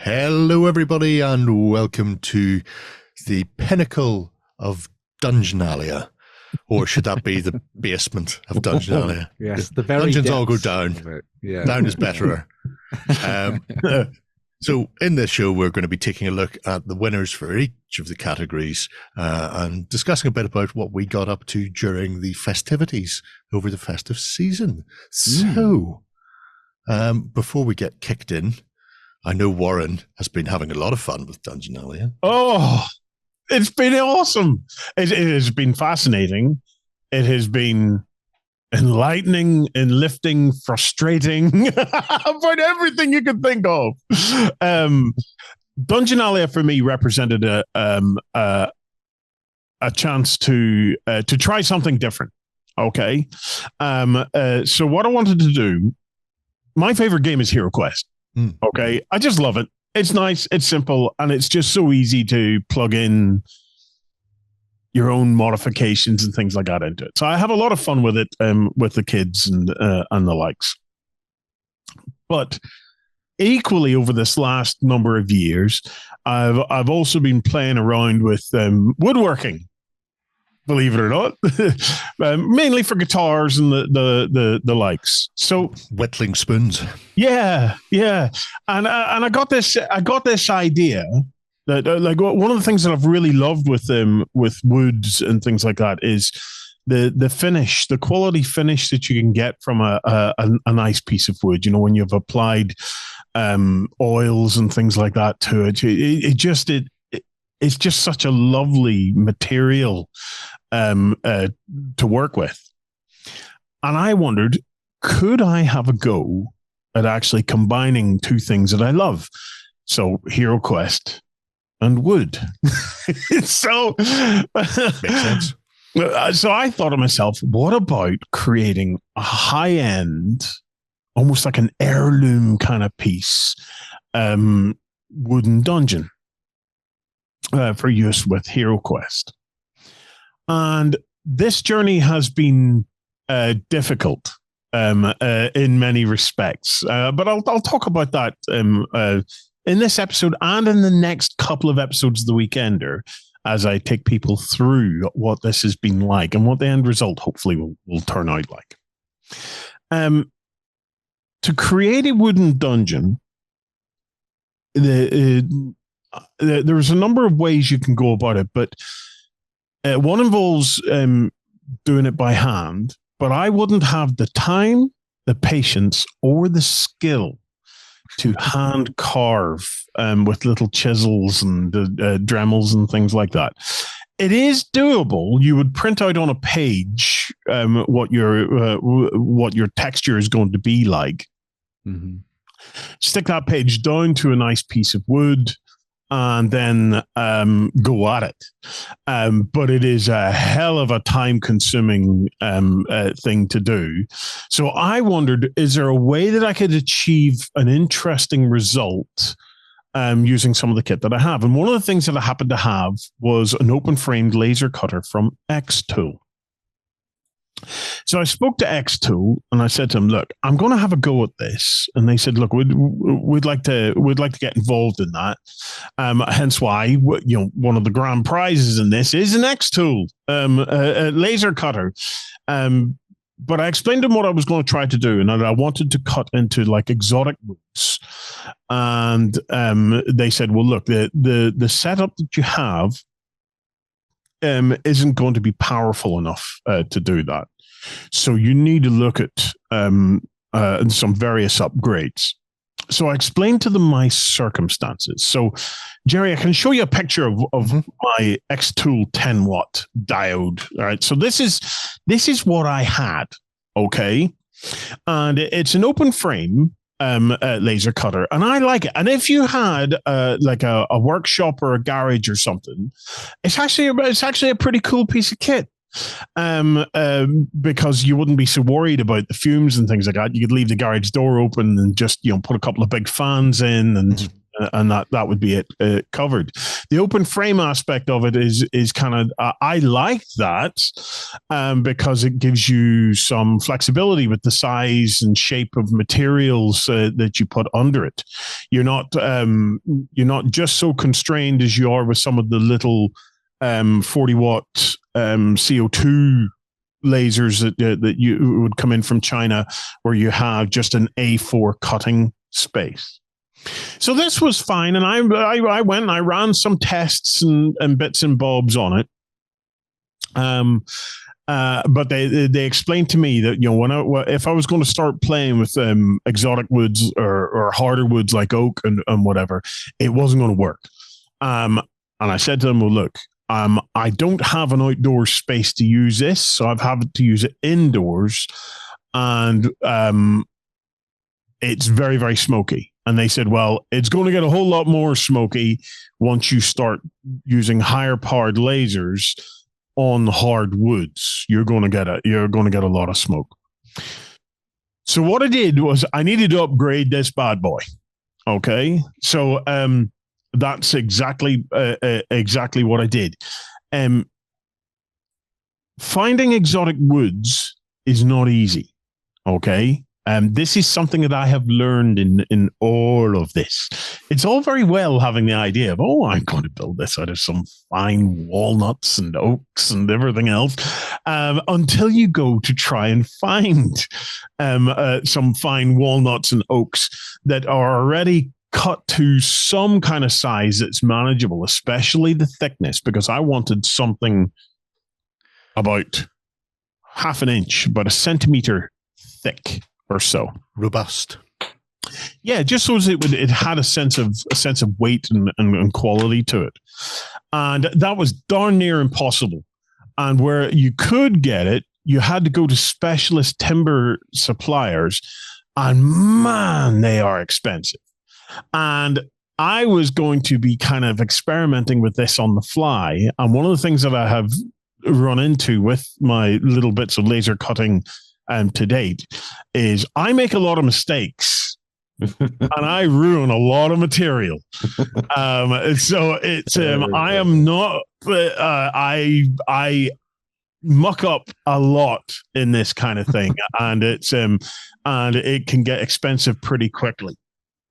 Hello, everybody, and welcome to the pinnacle of Dungeonalia. Or should that be the basement of Dungeonalia? Yes, the very Dungeons all go depths down. of it. Yeah. Down is better. So in this show, we're going to be taking a look at the winners for each of the categories and discussing a bit about what we got up to during the festivities over the festive season. So before we get kicked in, I know Warren has been having a lot of fun with Dungeonalia. Oh, it's been awesome. It has been fascinating. It has been enlightening, enlifting, frustrating, about everything you can think of. Dungeonalia for me represented a chance to try something different. Okay. So what I wanted to do, my favorite game is Hero Quest. Okay. I just love it. It's nice. It's simple. And it's just so easy to plug in your own modifications and things like that into it. So I have a lot of fun with it, with the kids and the likes. But equally over this last number of years, I've also been playing around with woodworking. Believe it or not, mainly for guitars and the likes. So Whittling spoons. Yeah, and I got this idea that like one of the things that I've really loved with woods and things like that is the finish, the quality finish that you can get from a nice piece of wood. You know, when you've applied oils and things like that to it, it's just such a lovely material to work with. And I wondered, could I have a go at actually combining two things that I love? So Hero Quest and wood. So makes sense. So I thought to myself, what about creating a high-end, almost like an heirloom kind of piece, wooden dungeon for use with Hero Quest? And this journey has been difficult in many respects, but I'll talk about that in this episode and in the next couple of episodes of The Weekender as I take people through what this has been like and what the end result hopefully will turn out like. To create a wooden dungeon, there's a number of ways you can go about it, but one involves doing it by hand, but I wouldn't have the time, the patience, or the skill to hand carve with little chisels and Dremels and things like that. It is doable. You would print out on a page what your texture is going to be like. Mm-hmm. Stick that page down to a nice piece of wood, and then go at it. But it is a hell of a time-consuming thing to do. So I wondered, is there a way that I could achieve an interesting result using some of the kit that I have? And one of the things that I happened to have was an open-framed laser cutter from X-Tool. So I spoke to X-Tool and I said to them, look, I'm going to have a go at this. And they said, look, we'd like to get involved in that. Hence why, one of the grand prizes in this is an X-Tool, a laser cutter. But I explained to them what I was going to try to do, and I wanted to cut into like exotic woods. And they said, well, look, the setup that you have isn't going to be powerful enough to do that. So you need to look at some various upgrades. So I explained to them my circumstances. So, Jerry, I can show you a picture of my X-Tool 10 watt diode. All right. So this is what I had. Okay. And it's an open frame laser cutter, and I like it. And if you had like a workshop or a garage or something, it's actually a pretty cool piece of kit. Because you wouldn't be so worried about the fumes and things like that. You could leave the garage door open and just put a couple of big fans in and and that would be it covered. The open frame aspect of it is kind of I like that because it gives you some flexibility with the size and shape of materials that you put under it. You're not just so constrained as you are with some of the little 40-watt CO2 lasers that you would come in from China, where you have just an A4 cutting space. So this was fine, and I went and I ran some tests and bits and bobs on it. But they explained to me that, you know, if I was going to start playing with exotic woods or harder woods like oak and whatever, it wasn't going to work. And I said to them, well, look, I don't have an outdoor space to use this, so I've had to use it indoors, and it's very, very smoky. And they said, well, it's going to get a whole lot more smoky once you start using higher powered lasers on hard woods. You're going to get a lot of smoke. So what I did was I needed to upgrade this bad boy. Okay, so that's exactly what I did. Finding exotic woods is not easy. Okay. This is something that I have learned in all of this. It's all very well having the idea of, I'm going to build this out of some fine walnuts and oaks and everything else, until you go to try and find some fine walnuts and oaks that are already cut to some kind of size that's manageable, especially the thickness, because I wanted something about half an inch, about a centimeter thick or so. Robust. Yeah, just so as it had a sense of weight and quality to it. And that was darn near impossible. And where you could get it, you had to go to specialist timber suppliers, and man, they are expensive. And I was going to be kind of experimenting with this on the fly. And one of the things that I have run into with my little bits of laser cutting to date is I make a lot of mistakes and I ruin a lot of material. So it's I am not I muck up a lot in this kind of thing, and it's and it can get expensive pretty quickly.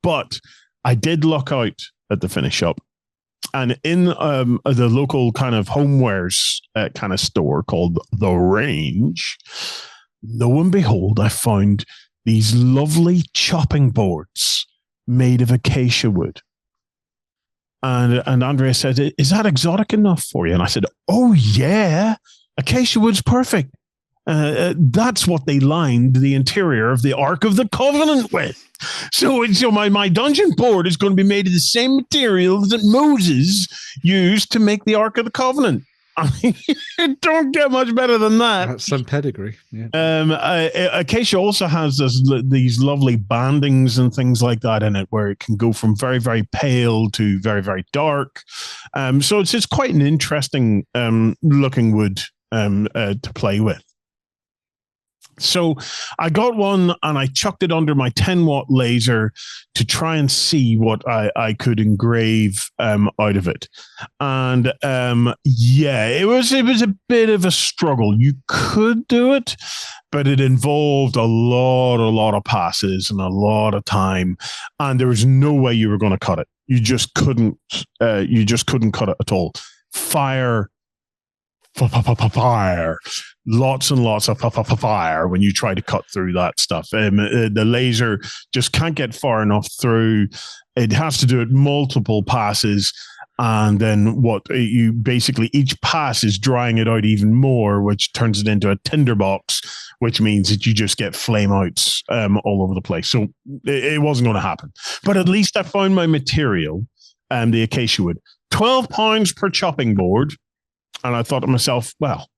But I did luck out at the finish shop, and in the local kind of homewares kind of store called The Range, lo and behold, I found these lovely chopping boards made of acacia wood. And Andrea said, is that exotic enough for you? And I said, oh, yeah, acacia wood's perfect. That's what they lined the interior of the Ark of the Covenant with. So my dungeon board is going to be made of the same materials that Moses used to make the Ark of the Covenant. I mean, it don't get much better than that. That's some pedigree. Yeah. Acacia also has these lovely bandings and things like that in it, where it can go from very, very pale to very, very dark. So it's quite an interesting looking wood to play with. So I got one and I chucked it under my 10-watt laser to try and see what I could engrave out of it. And yeah, it was a bit of a struggle. You could do it, but it involved a lot of passes and a lot of time. And there was no way you were going to cut it. You just couldn't cut it at all. Fire. Lots and lots of fire when you try to cut through that stuff. The laser just can't get far enough through. It has to do it multiple passes, and then each pass is drying it out even more, which turns it into a tinderbox, which means that you just get flame outs all over the place. So it wasn't going to happen. But at least I found my material, the acacia wood, £12 per chopping board. And I thought to myself, well,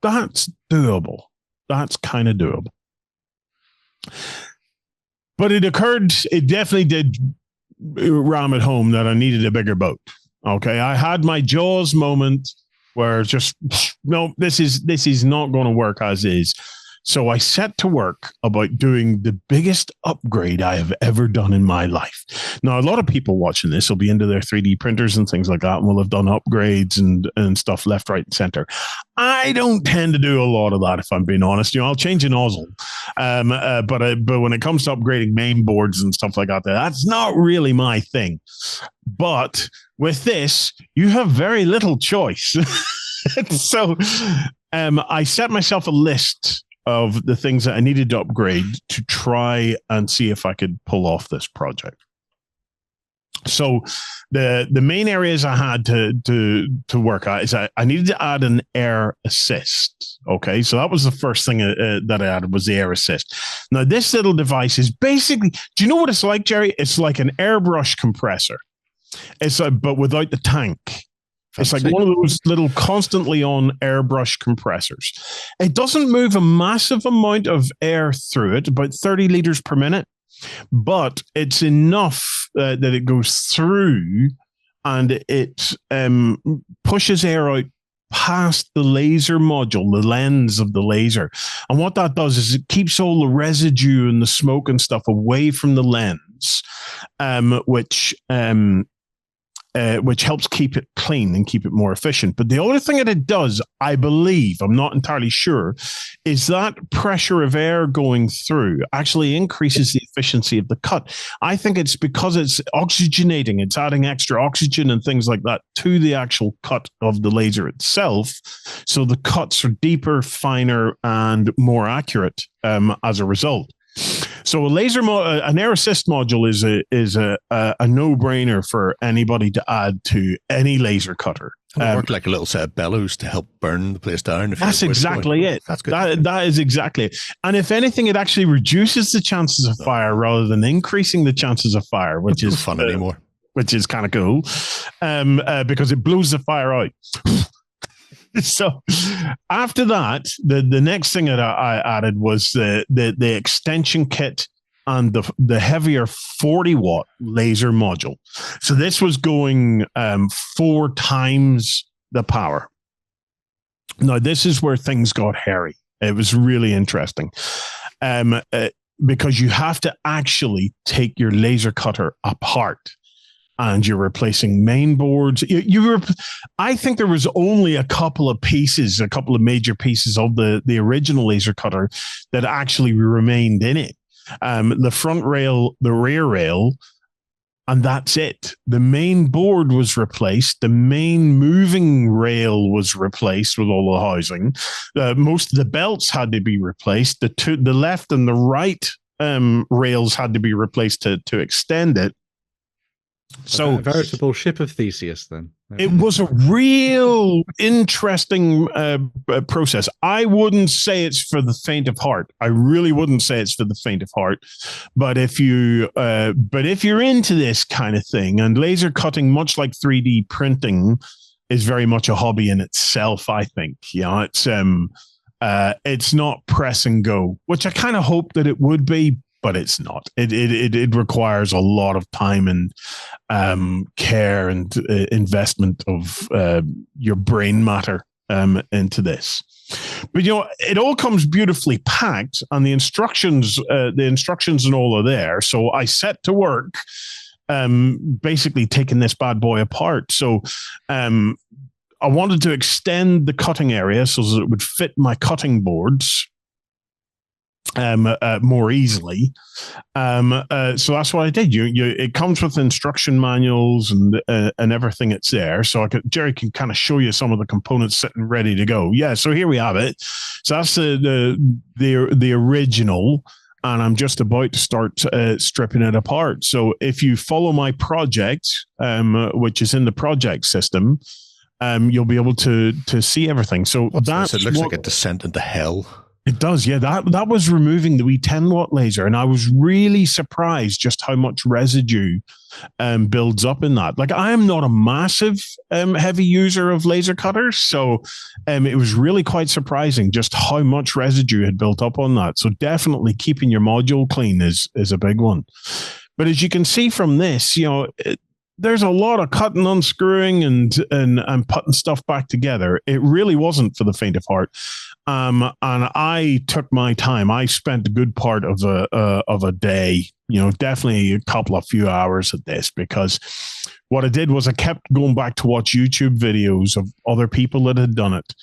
that's doable. That's kind of doable. But it definitely did ram it home that I needed a bigger boat. Okay. I had my Jaws moment where just, no, this is not going to work as is. So I set to work about doing the biggest upgrade I have ever done in my life. Now, a lot of people watching this will be into their 3D printers and things like that, and will have done upgrades and stuff left, right, and center. I don't tend to do a lot of that, if I'm being honest. I'll change a nozzle, but when it comes to upgrading main boards and stuff like that, that's not really my thing. But with this, you have very little choice. So I set myself a list of the things that I needed to upgrade to try and see if I could pull off this project. So the main areas I had to work at is I needed to add an air assist. Okay, so that was the first thing that I added, was the air assist. Now, this little device is basically, do you know what it's like, Jerry? It's like an airbrush compressor. It's but without the tank. It's like one of those little constantly on airbrush compressors. It doesn't move a massive amount of air through it, about 30 liters per minute, but it's enough that it goes through and it pushes air out past the laser module, the lens of the laser. And what that does is it keeps all the residue and the smoke and stuff away from the lens, which helps keep it clean and keep it more efficient. But the other thing that it does, I believe, I'm not entirely sure, is that pressure of air going through actually increases the efficiency of the cut. I think it's because it's oxygenating, it's adding extra oxygen and things like that to the actual cut of the laser itself. So the cuts are deeper, finer, and more accurate as a result. So an air assist module is a no-brainer for anybody to add to any laser cutter. It worked like a little set of bellows to help burn the place down. That's exactly it. That's good. That is exactly it. And if anything, it actually reduces the chances of fire rather than increasing the chances of fire, which is fun anymore. Which is kind of cool, because it blows the fire out. So after that, the next thing that I added was the extension kit and the heavier 40-watt laser module. So this was going 4 times the power. Now, this is where things got hairy. It was really interesting because you have to actually take your laser cutter apart. And you're replacing main boards. I think there was only a couple of major pieces of the original laser cutter that actually remained in it. The front rail, the rear rail, and that's it. The main board was replaced. The main moving rail was replaced with all the housing. Most of the belts had to be replaced. The left and the right rails had to be replaced to extend it. So a veritable ship of Theseus then. It was a real interesting process. I wouldn't say it's for the faint of heart. I really wouldn't say it's for the faint of heart. But if you're into this kind of thing, and laser cutting, much like 3D printing, is very much a hobby in itself, I think. It's not press and go, which I kind of hope that it would be. But it's not. It requires a lot of time and care and investment of your brain matter into this. But it all comes beautifully packed, and the instructions and all are there. So I set to work, basically taking this bad boy apart. So I wanted to extend the cutting area so that it would fit my cutting boards more easily. So that's what I did. It comes with instruction manuals and everything. It's there. So Jerry can kind of show you some of the components sitting ready to go. Yeah. So here we have it. So that's the original, and I'm just about to start stripping it apart. So if you follow my project, which is in the project system, you'll be able to see everything. So it looks like a descent into hell. It does, yeah. That was removing the wee 10-watt laser, and I was really surprised just how much residue builds up in that. Like, I am not a massive heavy user of laser cutters, so it was really quite surprising just how much residue had built up on that. So definitely keeping your module clean is a big one. But as you can see from this, there's a lot of cutting, unscrewing, and putting stuff back together. It really wasn't for the faint of heart. And I took my time. I spent a good part of a day, definitely a couple of few hours at this, because what I did was I kept going back to watch YouTube videos of other people that had done it.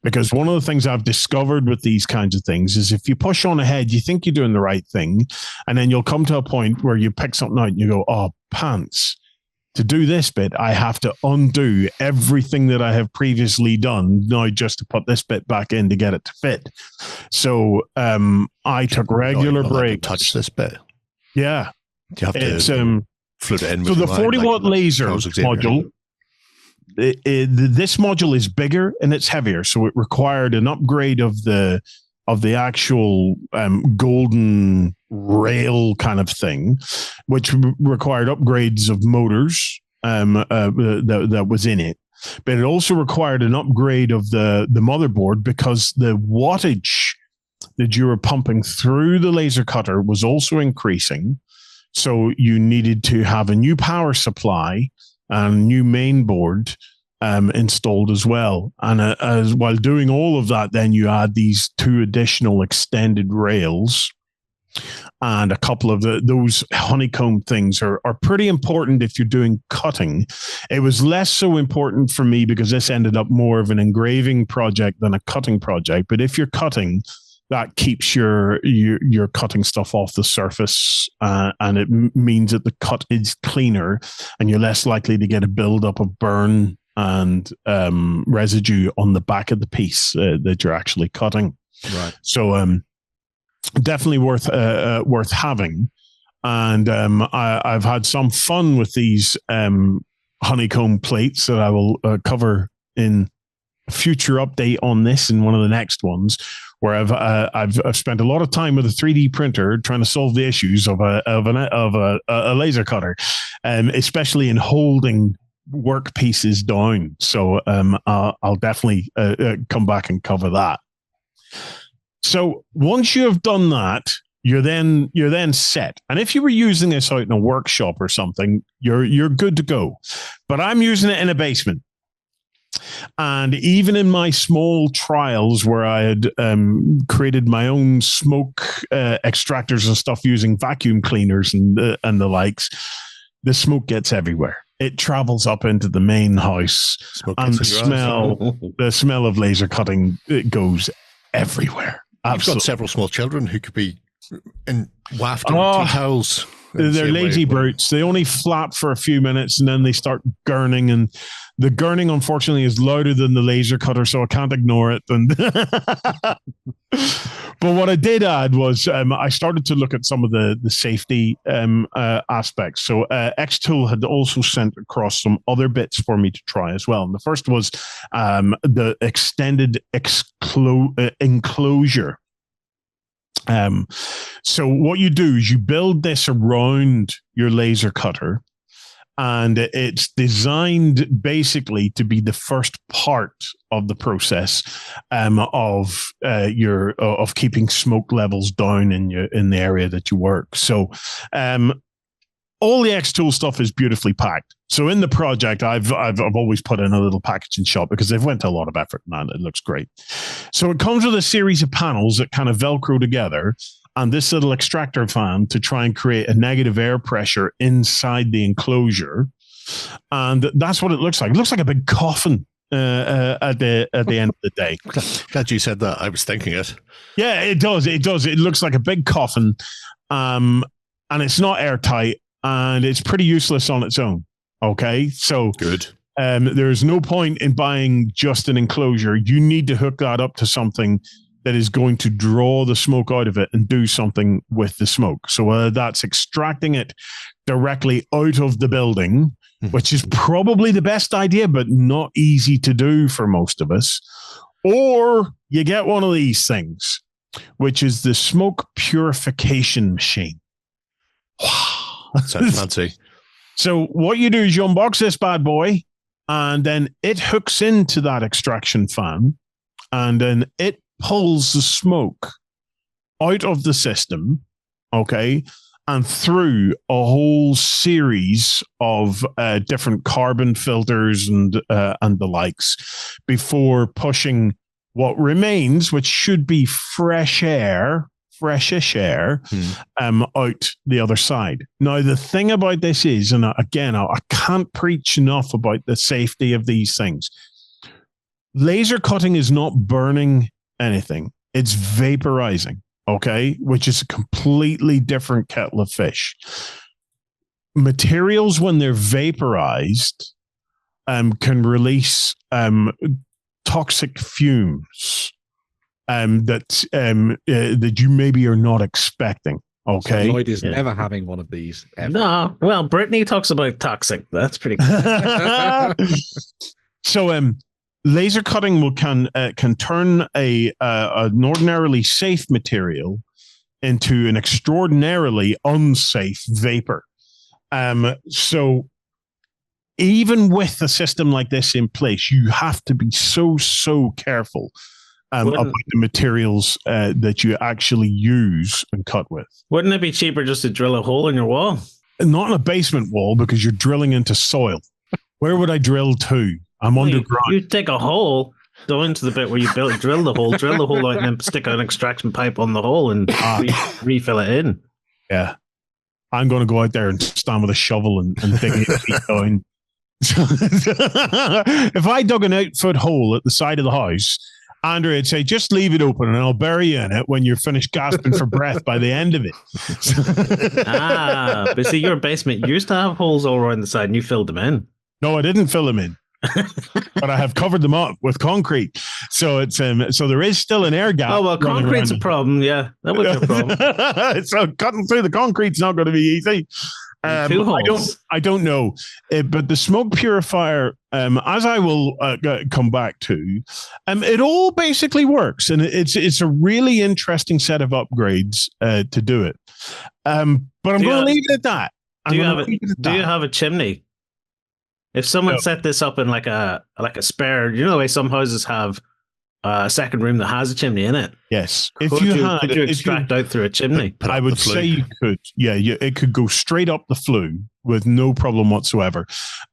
Because one of the things I've discovered with these kinds of things is if you push on ahead, you think you're doing the right thing, and then you'll come to a point where you pick something out and you go, oh, pants. To do this bit, I have to undo everything that I have previously done now just to put this bit back in to get it to fit. So I took regular breaks. Touch this bit. Yeah. You have to float it in. So the 40-watt laser module, this module is bigger and it's heavier. So it required an upgrade of the actual golden rail kind of thing, which required upgrades of motors that was in it. But it also required an upgrade of the motherboard, because the wattage that you were pumping through the laser cutter was also increasing. So you needed to have a new power supply and new main board installed as well. And as while doing all of that, then you add these 2 additional extended rails, and a couple of those honeycomb things are pretty important if you're doing cutting. It was less so important for me because this ended up more of an engraving project than a cutting project. But if you're cutting, that keeps your cutting stuff off the surface, and it means that the cut is cleaner and you're less likely to get a buildup of burn and residue on the back of the piece that you're actually cutting. Right. So definitely worth having. And I've had some fun with these honeycomb plates that I will cover in a future update on this in one of the next ones, where I've spent a lot of time with a 3D printer trying to solve the issues of a laser cutter, especially in holding work pieces down. So I'll definitely come back and cover that. So once you have done that, you're then set. And if you were using this out in a workshop or something, you're good to go. But I'm using it in a basement. And even in my small trials where I had created my own smoke extractors and stuff using vacuum cleaners and the likes, the smoke gets everywhere. It travels up into the main house, and the smell of laser cutting, it goes everywhere. You've got several small children who could be wafting tea towels. They're lazy brutes. They only flap for a few minutes and then they start gurning, and the gurning, unfortunately, is louder than the laser cutter, so I can't ignore it. And but what I did add was I started to look at some of the safety aspects. So Xtool had also sent across some other bits for me to try as well. And the first was the extended enclosure. So what you do is you build this around your laser cutter, and it's designed basically to be the first part of the process of keeping smoke levels down in the area that you work. So all the Xtool stuff is beautifully packed. So in the project, I've always put in a little packaging shot because they've went to a lot of effort, and it looks great. So it comes with a series of panels that kind of Velcro together, and this little extractor fan to try and create a negative air pressure inside the enclosure. And that's what it looks like. It looks like a big coffin at the end of the day. Glad you said that. I was thinking it. Yeah, it does. It does. It looks like a big coffin, and it's not airtight, and it's pretty useless on its own. Okay, so good. There's no point in buying just an enclosure. You need to hook that up to something that is going to draw the smoke out of it and do something with the smoke. So that's extracting it directly out of the building, which is probably the best idea, but not easy to do for most of us. Or you get one of these things, which is the smoke purification machine. Wow. Sounds fancy. So what you do is you unbox this bad boy, and then it hooks into that extraction fan, and then it pulls the smoke out of the system, okay, and through a whole series of different carbon filters and the likes before pushing what remains, which should be freshish air, out the other side. Now, the thing about this is, and again, I can't preach enough about the safety of these things. Laser cutting is not burning anything. It's vaporizing, okay? Which is a completely different kettle of fish. Materials, when they're vaporized, can release toxic fumes that you maybe are not expecting. Okay, So Lloyd is never having one of these. Ever. No, well, Brittany talks about toxic. That's pretty cool. So, laser cutting can turn an ordinarily safe material into an extraordinarily unsafe vapor. So even with a system like this in place, you have to be so careful about the materials that you actually use and cut with. Wouldn't it be cheaper just to drill a hole in your wall? Not in a basement wall, because you're drilling into soil. Where would I drill to? I'm underground. You take a hole, go into the bit where you drill the hole out, and then stick an extraction pipe on the hole and refill it in. Yeah. I'm going to go out there and stand with a shovel and dig it down. If I dug an 8-foot hole at the side of the house, Andrew would say, just leave it open and I'll bury you in it when you're finished gasping for breath by the end of it. But see, your basement used to have holes all around the side and you filled them in. No, I didn't fill them in. But I have covered them up with concrete, so it's so there is still an air gap. Oh well, concrete's a problem. Yeah, that would be a problem. So cutting through the concrete's not going to be easy. Two holes. I don't know, but the smoke purifier, as I will come back to, it all basically works, and it's a really interesting set of upgrades to do it. But I'm going to leave it at that. Do you have a chimney? If someone set this up in like a spare, you know the way some houses have a second room that has a chimney in it. Yes. Could you extract out through a chimney? I would say you could. Yeah, it could go straight up the flue with no problem whatsoever.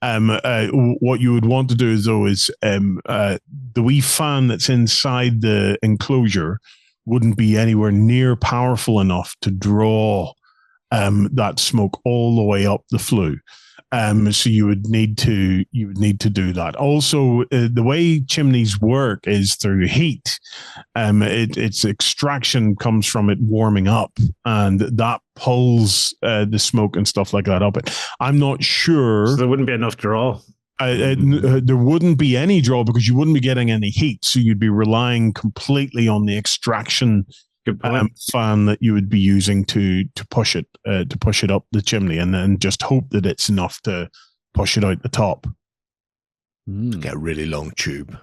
What you would want to do is the wee fan that's inside the enclosure wouldn't be anywhere near powerful enough to draw that smoke all the way up the flue. So you would need to do that. Also, the way chimneys work is through heat. Its extraction comes from it warming up, and that pulls the smoke and stuff like that up. I'm not sure. So there wouldn't be enough draw. There wouldn't be any draw because you wouldn't be getting any heat. So you'd be relying completely on the extraction fan that you would be using to push it up the chimney, and then just hope that it's enough to push it out the top. Get a really long tube.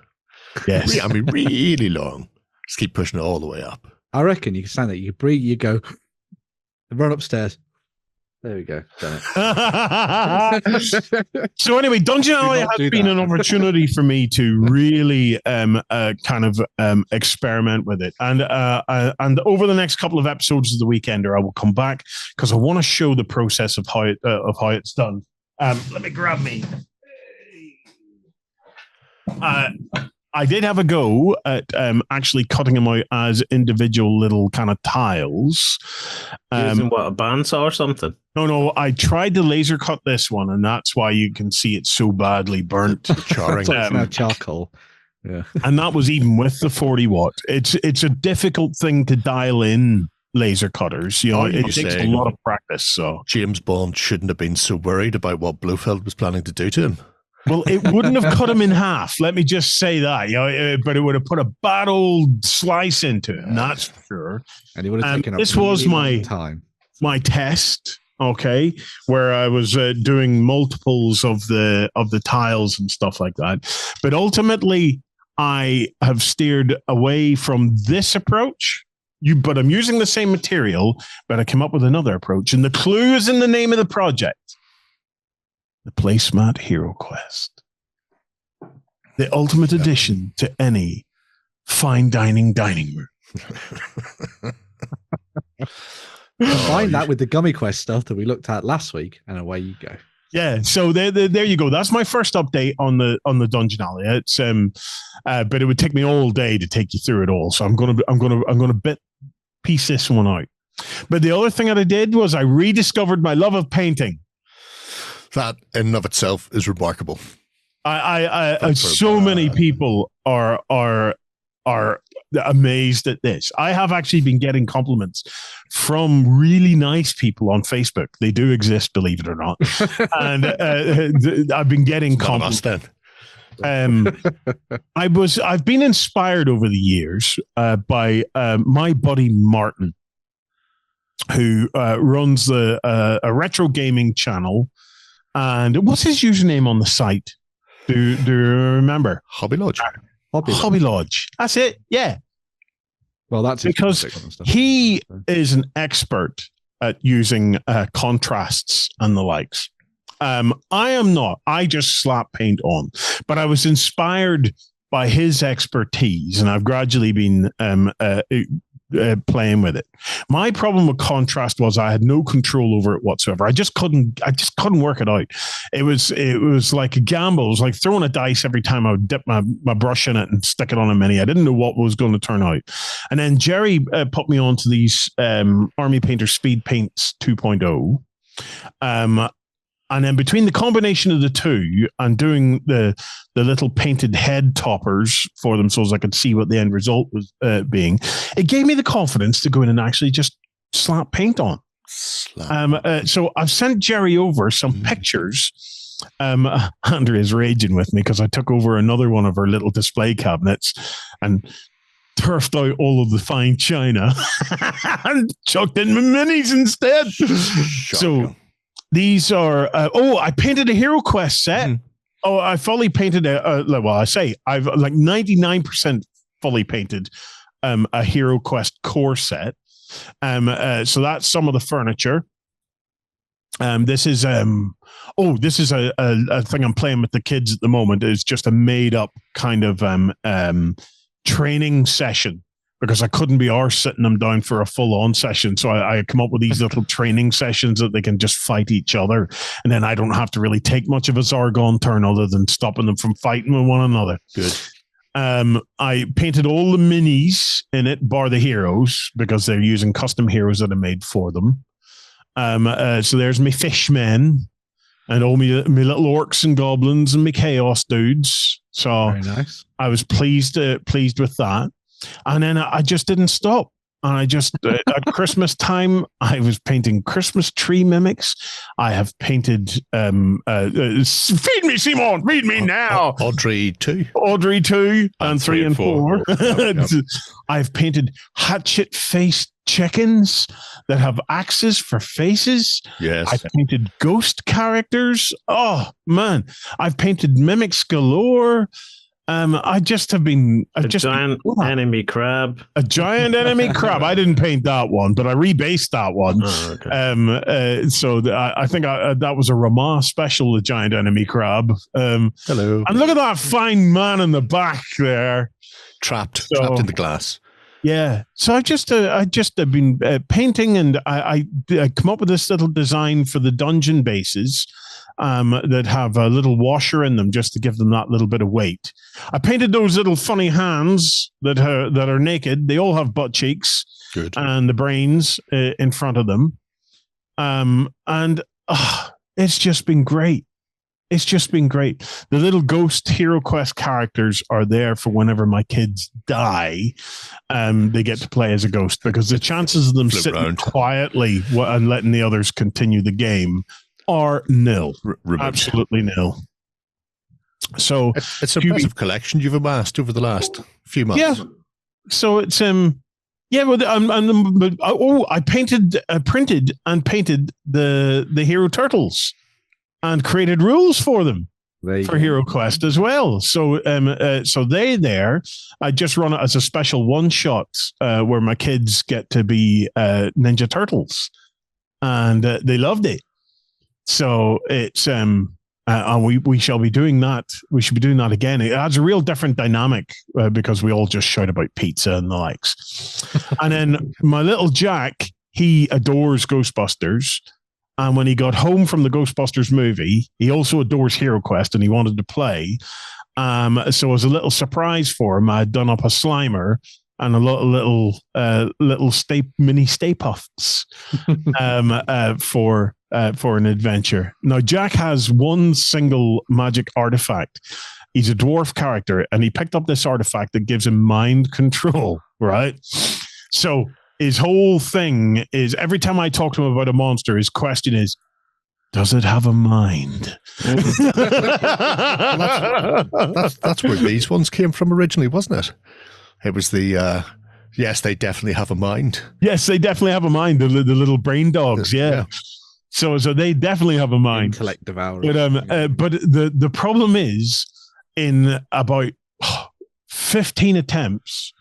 Yes. I mean, really long. Just keep pushing it all the way up. I reckon you can stand there. You breathe. You go. Run upstairs. There we go. Done it. So anyway, Dungeonalia has been an opportunity for me to really experiment with it, and over the next couple of episodes of the Weekender, I will come back because I want to show the process of how it's done. Let me grab me. I did have a go at actually cutting them out as individual little kind of tiles. Using what, a bandsaw or something? No, I tried to laser cut this one, and that's why you can see it's so badly burnt. Charring. It's now charcoal. Yeah. And that was even with the 40 watt. It's a difficult thing to dial in laser cutters. It takes a lot of practice. So James Bond shouldn't have been so worried about what Blofeld was planning to do to him. Well, it wouldn't have cut him in half. Let me just say that, but it would have put a bad old slice into it. That's for sure. And it would have taken this was my test, okay, where I was doing multiples of the tiles and stuff like that. But ultimately, I have steered away from this approach. But I'm using the same material, but I came up with another approach, and the clue is in the name of the project. The Placemat Hero Quest. The ultimate addition to any fine dining room. Combine that with the Gummy Quest stuff that we looked at last week, and away you go. Yeah, so there you go. That's my first update on the Dungeonalia. It's but it would take me all day to take you through it all. So I'm gonna piece this one out. But the other thing that I did was I rediscovered my love of painting. That in and of itself is remarkable. So many people are amazed at this. I have actually been getting compliments from really nice people on Facebook. They do exist, believe it or not. And I've been getting compliments. I've been inspired over the years by my buddy Martin, who runs a retro gaming channel. And what's his username on the site? Do you remember? Hobby Lodge. Hobby Lodge. That's it. Yeah. Well, that's because he is an expert at using contrasts and the likes. I am not. I just slap paint on. But I was inspired by his expertise, and I've gradually been playing with it. My problem with contrast was I had no control over it whatsoever. I just couldn't work it out. It was like a gamble. It was like throwing a dice every time I would dip my brush in it and stick it on a mini. I didn't know what was going to turn out. And then Jerry put me onto these Army Painter Speed Paints 2.0. And then between the combination of the two and doing the little painted head toppers for them so as I could see what the end result was being, it gave me the confidence to go in and actually just slap paint on. So I've sent Jerry over some pictures. Andrea is raging with me because I took over another one of her little display cabinets and turfed out all of the fine china and chucked in my minis instead. So these are, I painted a Hero Quest set. Oh, I fully painted I've like 99% fully painted a Hero Quest core set. So that's some of the furniture. This is a thing I'm playing with the kids at the moment. It's just a made up kind of training session, because I couldn't be arsed sitting them down for a full-on session. So I come up with these little training sessions that they can just fight each other. And then I don't have to really take much of a Zargon turn other than stopping them from fighting with one another. Good. I painted all the minis in it, bar the heroes, because they're using custom heroes that I made for them. So there's my fishmen and all my little orcs and goblins and my chaos dudes. So very nice. I was pleased with that. And then I just didn't stop. And I just, at Christmas time, I was painting Christmas tree mimics. I have painted, feed me, Simon, feed me now. Audrey 2. Audrey 2 and 3 and 4. Yep. I've painted hatchet-faced chickens that have axes for faces. Yes. I've painted ghost characters. Oh, man. I've painted mimics galore. I just have been a giant enemy crab. A giant enemy crab. I didn't paint that one, but I rebased that one. Oh, okay. So I think that was a Ramah special, the giant enemy crab. Hello. And look at that fine man in the back there, Trapped in the glass. Yeah. So I just have been painting, and I come up with this little design for the dungeon bases. That have a little washer in them just to give them that little bit of weight. I painted those little funny hands that are naked. They all have butt cheeks. Good. And the brains in front of them. And it's just been great. It's just been great. The little ghost Hero Quest characters are there for whenever my kids die. They get to play as a ghost, because the chances of them sitting quietly and letting the others continue the game are nil. Absolutely nil. So it's an impressive collection you've amassed over the last few months. Yeah. So it's I printed and painted the Hero Turtles and created rules for them for Hero Quest as well. So I just run it as a special one shot where my kids get to be Ninja Turtles, and they loved it. So it's and we shall be doing that. We should be doing that again. It adds a real different dynamic because we all just shout about pizza and the likes. And then my little Jack, he adores Ghostbusters, And when he got home from the Ghostbusters movie, he also adores HeroQuest and he wanted to play. So as a little surprise for him, I had done up a Slimer and a little mini Stay Puffs for an adventure. Now, Jack has one single magic artifact. He's a dwarf character, and he picked up this artifact that gives him mind control, right? So his whole thing is every time I talk to him about a monster, his question is, does it have a mind? That's where these ones came from originally, wasn't it? It was the, yes, they definitely have a mind. Yes, they definitely have a mind, the little brain dogs, yeah. So they definitely have a mind. Intellect devour. But the problem is, in about 15 attempts,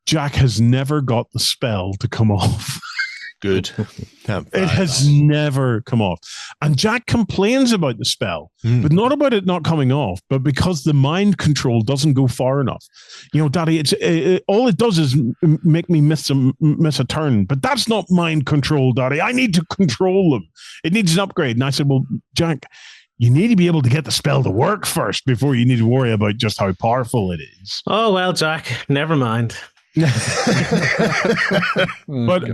Jack has never got the spell to come off. Good. It has never come off. And Jack complains about the spell, but not about it not coming off, but because the mind control doesn't go far enough. You know, Daddy, all it does is make me miss a turn, but that's not mind control, Daddy. I need to control them. It needs an upgrade. And I said, well, Jack, you need to be able to get the spell to work first before you need to worry about just how powerful it is. Oh, well, Jack, never mind. But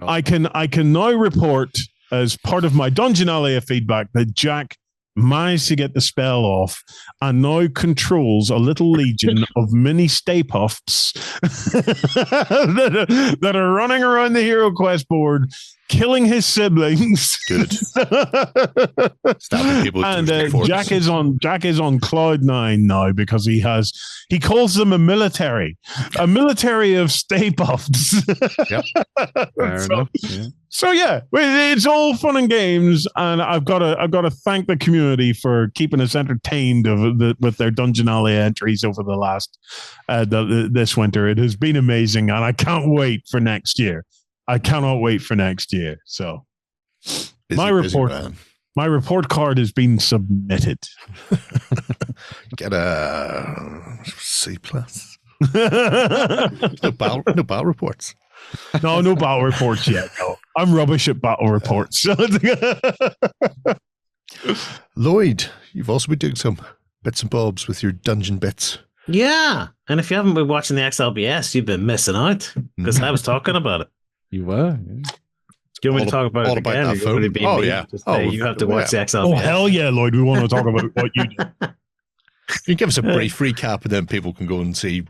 I can now report as part of my Dungeonalia feedback that Jack managed to get the spell off and now controls a little legion of mini Stay Puffs that are running around the HeroQuest board, killing his siblings. Good. Stabbing people. And Jack is on cloud 9 now because he calls them a military of Stay Puffs. Yep. Fair enough. Yeah. So yeah, it's all fun and games, and I've got to thank the community for keeping us entertained with their Dungeonalia entries over the last this winter. It has been amazing, and I can't wait for next year. I cannot wait for next year. So my report card has been submitted. Get a C+. No battle reports. No battle reports yet. No. I'm rubbish at battle reports. Lloyd, you've also been doing some bits and bobs with your dungeon bits. Yeah. And if you haven't been watching the XLBS, you've been missing out because I was talking about it. You were. Yeah. Do you want me to talk about it again? Yeah. You have to watch the XLBS. Oh, hell yeah, Lloyd. We want to talk about what you do. You can give us a brief recap and then people can go and see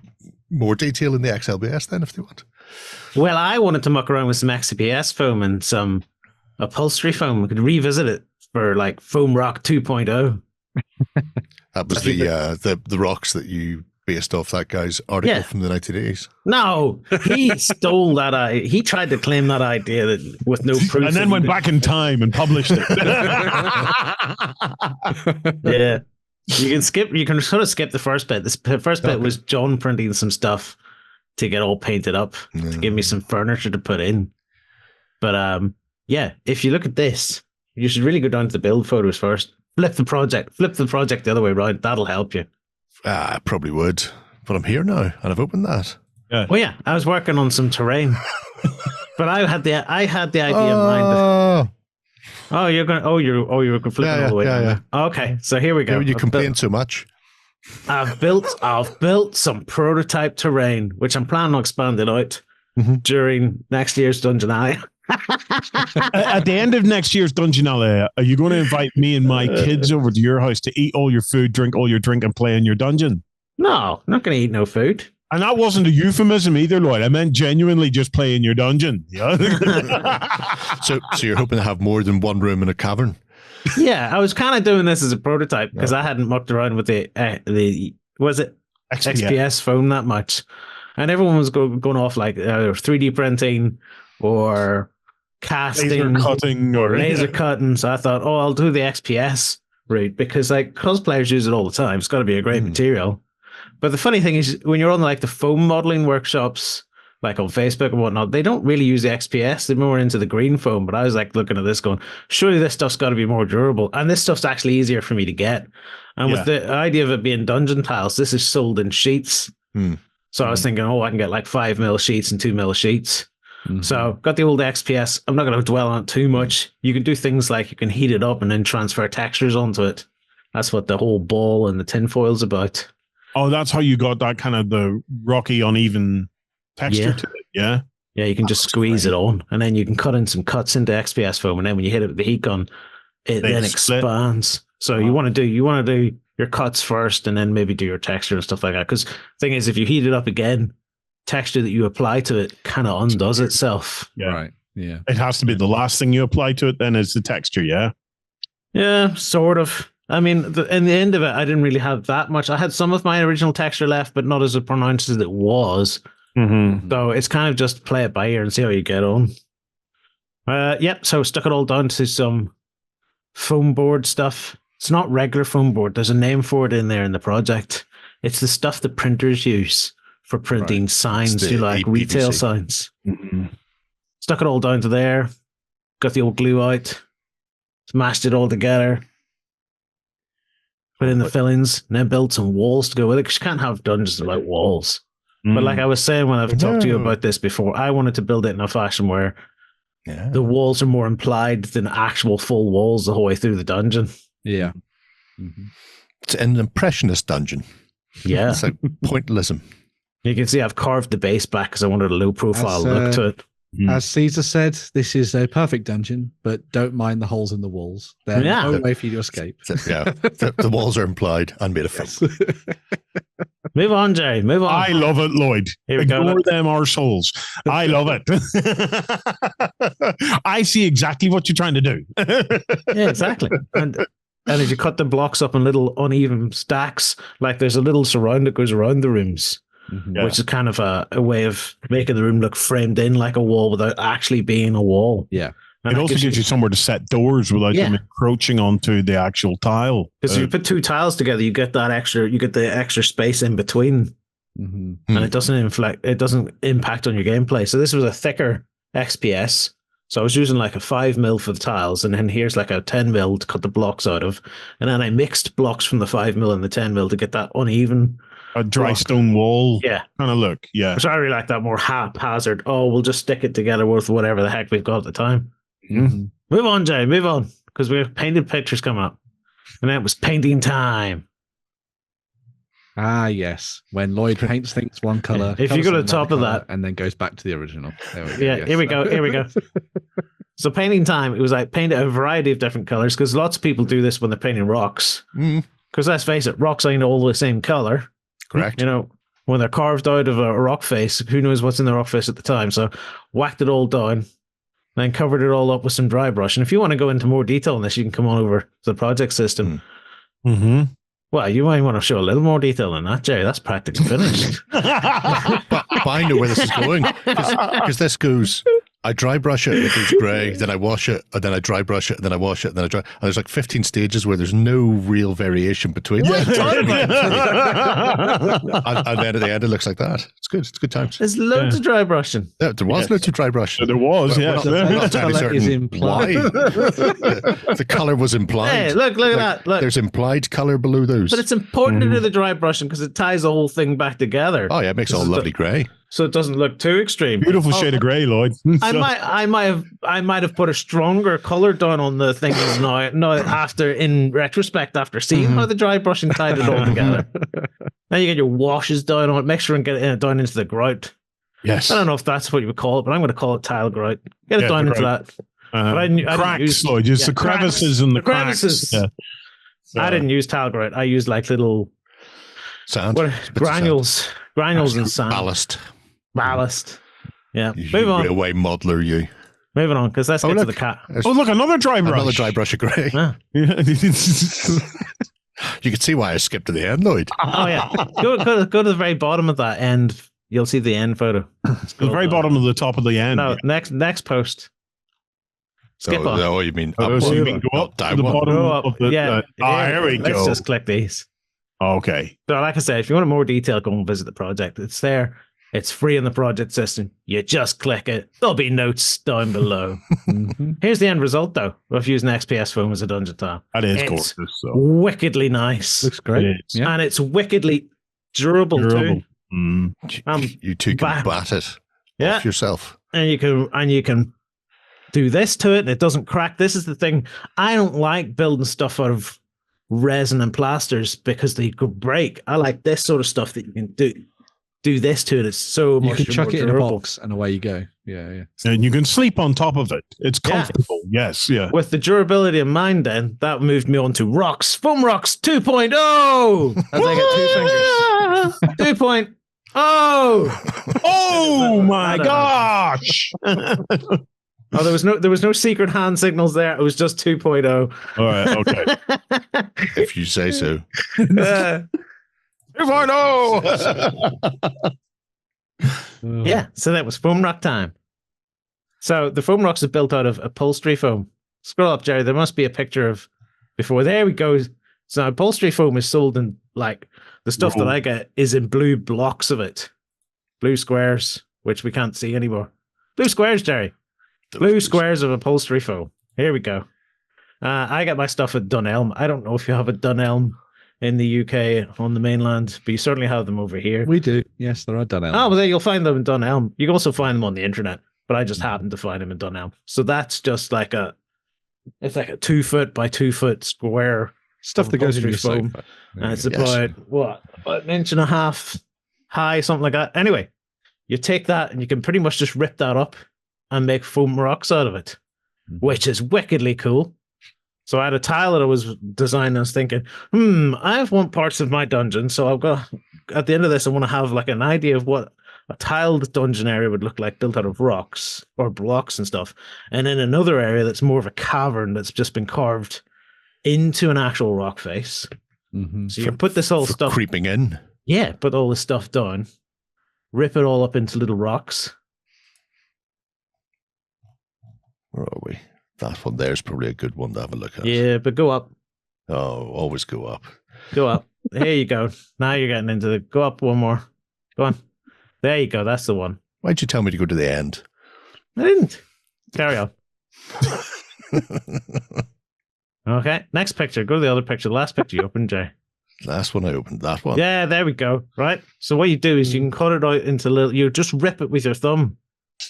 more detail in the XLBS then if they want. Well, I wanted to muck around with some XPS foam and some upholstery foam. We could revisit it for like Foam Rock 2.0. That was the rocks that you based off that guy's article from the 1980s. No, he stole that. He tried to claim that idea that with no proof, and then went back in time and published it. Yeah, you can sort of skip the first bit. The first bit was John printing some stuff to get all painted up to give me some furniture to put in. But yeah, if you look at this, you should really go down to the build photos first. Flip the project the other way around. That'll help you. I probably would, but I'm here now and I've opened that. Yeah. Well, yeah, I was working on some terrain, but I had the idea in mind. You're flipping all the way down. Yeah. Okay, so here we go. You complain so much. I've built some prototype terrain, which I'm planning on expanding out during next year's Dungeonalia. At the end of next year's Dungeonalia, are you going to invite me and my kids over to your house to eat all your food, drink all your drink, and play in your dungeon? No, I'm not going to eat no food. And that wasn't a euphemism either, Lloyd. I meant genuinely just play in your dungeon. Yeah. So you're hoping to have more than one room in a cavern? Yeah, I was kind of doing this as a prototype because I hadn't mucked around with the XPS foam that much, and everyone was going off like 3D printing or casting, laser cutting. So I thought, I'll do the XPS route because like cosplayers use it all the time. It's got to be a great material. But the funny thing is, when you're on like the foam modeling workshops, like on Facebook and whatnot, they don't really use the XPS. They're more into the green foam. But I was like looking at this going, surely this stuff's got to be more durable. And this stuff's actually easier for me to get. And with the idea of it being dungeon tiles, this is sold in sheets. So I was thinking, I can get like 5 mil sheets and 2 mil sheets. So got the old XPS. I'm not going to dwell on it too much. You can do things like you can heat it up and then transfer textures onto it. That's what the whole ball and the tinfoil's about. Oh, that's how you got that kind of the rocky, uneven texture to it. Yeah. Yeah, you can just squeeze it on, and then you can cut in some cuts into XPS foam, and then when you hit it with the heat gun, it then expands. So you want to do your cuts first, and then maybe do your texture and stuff like that. Because the thing is, if you heat it up again, texture that you apply to it kind of undoes itself. Yeah. Right. Yeah. It has to be the last thing you apply to it. Then is the texture. Yeah. Yeah, sort of. I mean, in the end of it, I didn't really have that much. I had some of my original texture left, but not as pronounced as it was. So it's kind of just play it by ear and see how you get on. Yep. So stuck it all down to some foam board stuff. It's not regular foam board. There's a name for it in there in the project. It's the stuff that printers use for printing signs, you like retail signs. Stuck it all down to there. Got the old glue out. Smashed it all together. Put in the fillings, and then build some walls to go with it. Because you can't have dungeons without walls. But like I was saying when I've talked to you about this before, I wanted to build it in a fashion where the walls are more implied than actual full walls the whole way through the dungeon. Yeah. It's an impressionist dungeon. Yeah. It's like pointillism. You can see I've carved the base back because I wanted a low profile look to it. As Caesar said, this is a perfect dungeon, but don't mind the holes in the walls. There's no way for you to escape. The walls are implied and made of foam. Move on, Jerry. Move on. I love it, Lloyd. Ignore them arseholes. I love it. I see exactly what you're trying to do. Yeah, exactly. And if you cut the blocks up in little uneven stacks, like there's a little surround that goes around the rooms, which is kind of a way of making the room look framed in like a wall without actually being a wall. Yeah. And it also gives you somewhere to set doors without them encroaching onto the actual tile. Because if you put two tiles together, you get the extra space in between, and it doesn't impact on your gameplay. So this was a thicker XPS. So I was using like a 5mm for the tiles, and then here's like a 10mm to cut the blocks out of, and then I mixed blocks from the 5mm and the 10mm to get that uneven. A dry stone wall kind of look. Yeah. So I really like that more haphazard. Oh, we'll just stick it together with whatever the heck we've got at the time. Move on, Jay. Move on, because we have painted pictures come up, and then it was painting time. Ah, yes. When Lloyd paints things one color, if you go to the top of that, and then goes back to the original. There we go, here we go. Here we go. So painting time. It was like paint a variety of different colors because lots of people do this when they're painting rocks. Because let's face it, rocks ain't all the same color. Correct. You know, when they're carved out of a rock face, who knows what's in the rock face at the time? So whacked it all down. Then covered it all up with some dry brush. And if you want to go into more detail on this, you can come on over to the project system. Well, you might want to show a little more detail than that, Jerry. That's practically finished. But I know where this is going. Because this goes, I dry brush it goes grey, then I wash it, and then I dry brush it, and then I wash it, and then I dry. And there's like 15 stages where there's no real variation between them. and then at the end, it looks like that. It's good. It's good times. There's loads of dry brushing. There was loads of dry brushing. There was, We're not entirely certain why. The colour was implied. Hey, look at that. Look. There's implied colour below those. But it's important to do the dry brushing because it ties the whole thing back together. Oh, yeah, it makes it all lovely grey. So it doesn't look too extreme. Beautiful shade of grey, Lloyd. I might have put a stronger color down on the things now after in retrospect after seeing how the dry brushing tied it all together. Now you get your washes down on it. Make sure and get it down into the grout. Yes. I don't know if that's what you would call it, but I'm going to call it tile grout. Get it down into that. But I cracks, Lloyd. Just the crevices and the crevices. Yeah. I didn't use tile grout. I used like little sand, granules and sand. Ballast. Yeah. Move on. Away modeler you. Moving on, because let's get to the cat. Oh, look, another dry brush. Another dry brush of grey. Ah. You can see why I skipped to the end, Lloyd. Oh, yeah. Go to the very bottom of that end. You'll see the end photo. The very bottom of the top of the end. No, next post. Skip on. Oh, you mean up one? You mean go up down to the one? bottom of the... Yeah. Here we go. Let's just click these. Okay. So like I said, if you want more detail, go and visit the project. It's there. It's free in the project system. You just click it. There'll be notes down below. Here's the end result, though, of using XPS foam as a dungeon tile. That is it's gorgeous. So. Wickedly nice. Looks great. Yeah. And it's wickedly durable. Too. You two can bat it off yourself. and you can do this to it, and it doesn't crack. This is the thing. I don't like building stuff out of resin and plasters because they could break. I like this sort of stuff that you can do this to it. It's so much. You can chuck it in a durable. box and away you go. Yeah. And you can sleep on top of it. It's comfortable. Yeah. Yes, yeah. With the durability in mind, then that moved me on to rocks. Foam Rocks 2.0. As I get 2 fingers. 2.0. Oh my gosh. Oh, there was no secret hand signals there. It was just 2.0. All right, okay. If you say so. 2.0. Yeah, so that was foam rock time. So the foam rocks are built out of upholstery foam. Scroll up, Jerry. There must be a picture of before. There we go. So upholstery foam is sold in like the stuff that I get is in blue blocks of it, blue squares, which we can't see anymore. Blue squares, Jerry. Blue squares of upholstery foam. Here we go. I get my stuff at Dunelm. I don't know if you have a Dunelm in the UK on the mainland, but you certainly have them over here. We do. Yes, there are Dunelm. Oh, well, there you'll find them in Dunelm. You can also find them on the internet, but I just happen to find them in Dunelm. So that's just like it's like a 2 foot by 2 foot square Stuff that goes in your foam. sofa. And it's about an inch and a half high, something like that. Anyway, you take that and you can pretty much just rip that up and make foam rocks out of it, which is wickedly cool. So I had a tile that I was designing. I was thinking, I want parts of my dungeon. So I've got, at the end of this, I want to have like an idea of what a tiled dungeon area would look like, built out of rocks or blocks and stuff. And then another area that's more of a cavern that's just been carved into an actual rock face. Mm-hmm. So you can put this whole stuff creeping in. Yeah, put all this stuff down, rip it all up into little rocks. Where are we? That one there's probably a good one to have a look at. Yeah, but go up. Oh, always go up. Go up. Here you go. Now you're getting into the... Go up one more. Go on. There you go. That's the one. Why'd you tell me to go to the end? I didn't. Carry on. Okay. Next picture. Go to the other picture. The last picture you opened, Jay. Last one I opened. That one. Yeah, there we go. Right. So what you do is you can cut it out into little... You just rip it with your thumb.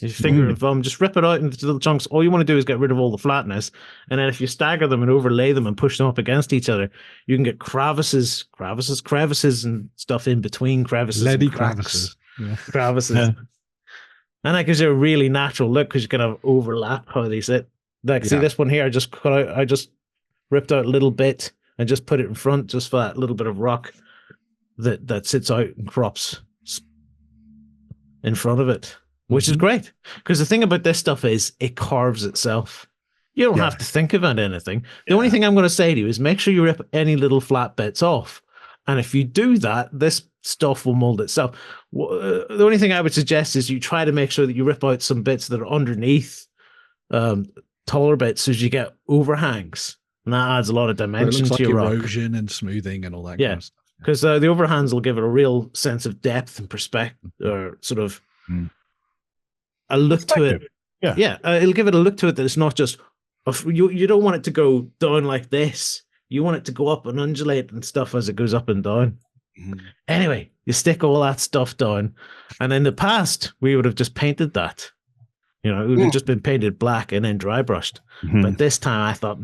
Your finger and thumb, just rip it out into little chunks. All you want to do is get rid of all the flatness. And then if you stagger them and overlay them and push them up against each other, you can get crevices and stuff in between crevices. Leady crevices. Yeah. Crevices. Yeah. And that gives you a really natural look because you kind of overlap how they sit. Like, see this one here, I just cut out, I just ripped out a little bit and just put it in front just for that little bit of rock that sits out and crops in front of it. Which is great, because the thing about this stuff is it carves itself. You don't have to think about anything. The only thing I'm going to say to you is make sure you rip any little flat bits off. And if you do that, this stuff will mold itself. The only thing I would suggest is you try to make sure that you rip out some bits that are underneath taller bits so as you get overhangs. And that adds a lot of dimension to your rock. Erosion and smoothing and all that kind of stuff. Because the overhangs will give it a real sense of depth and perspective, or sort of... a look to it. It'll give it a look to it that it's not just you don't want it to go down like this. You want it to go up and undulate and stuff as it goes up and down. Anyway, you stick all that stuff down, and in the past we would have just painted that. It would have just been painted black and then dry brushed. But this time I thought,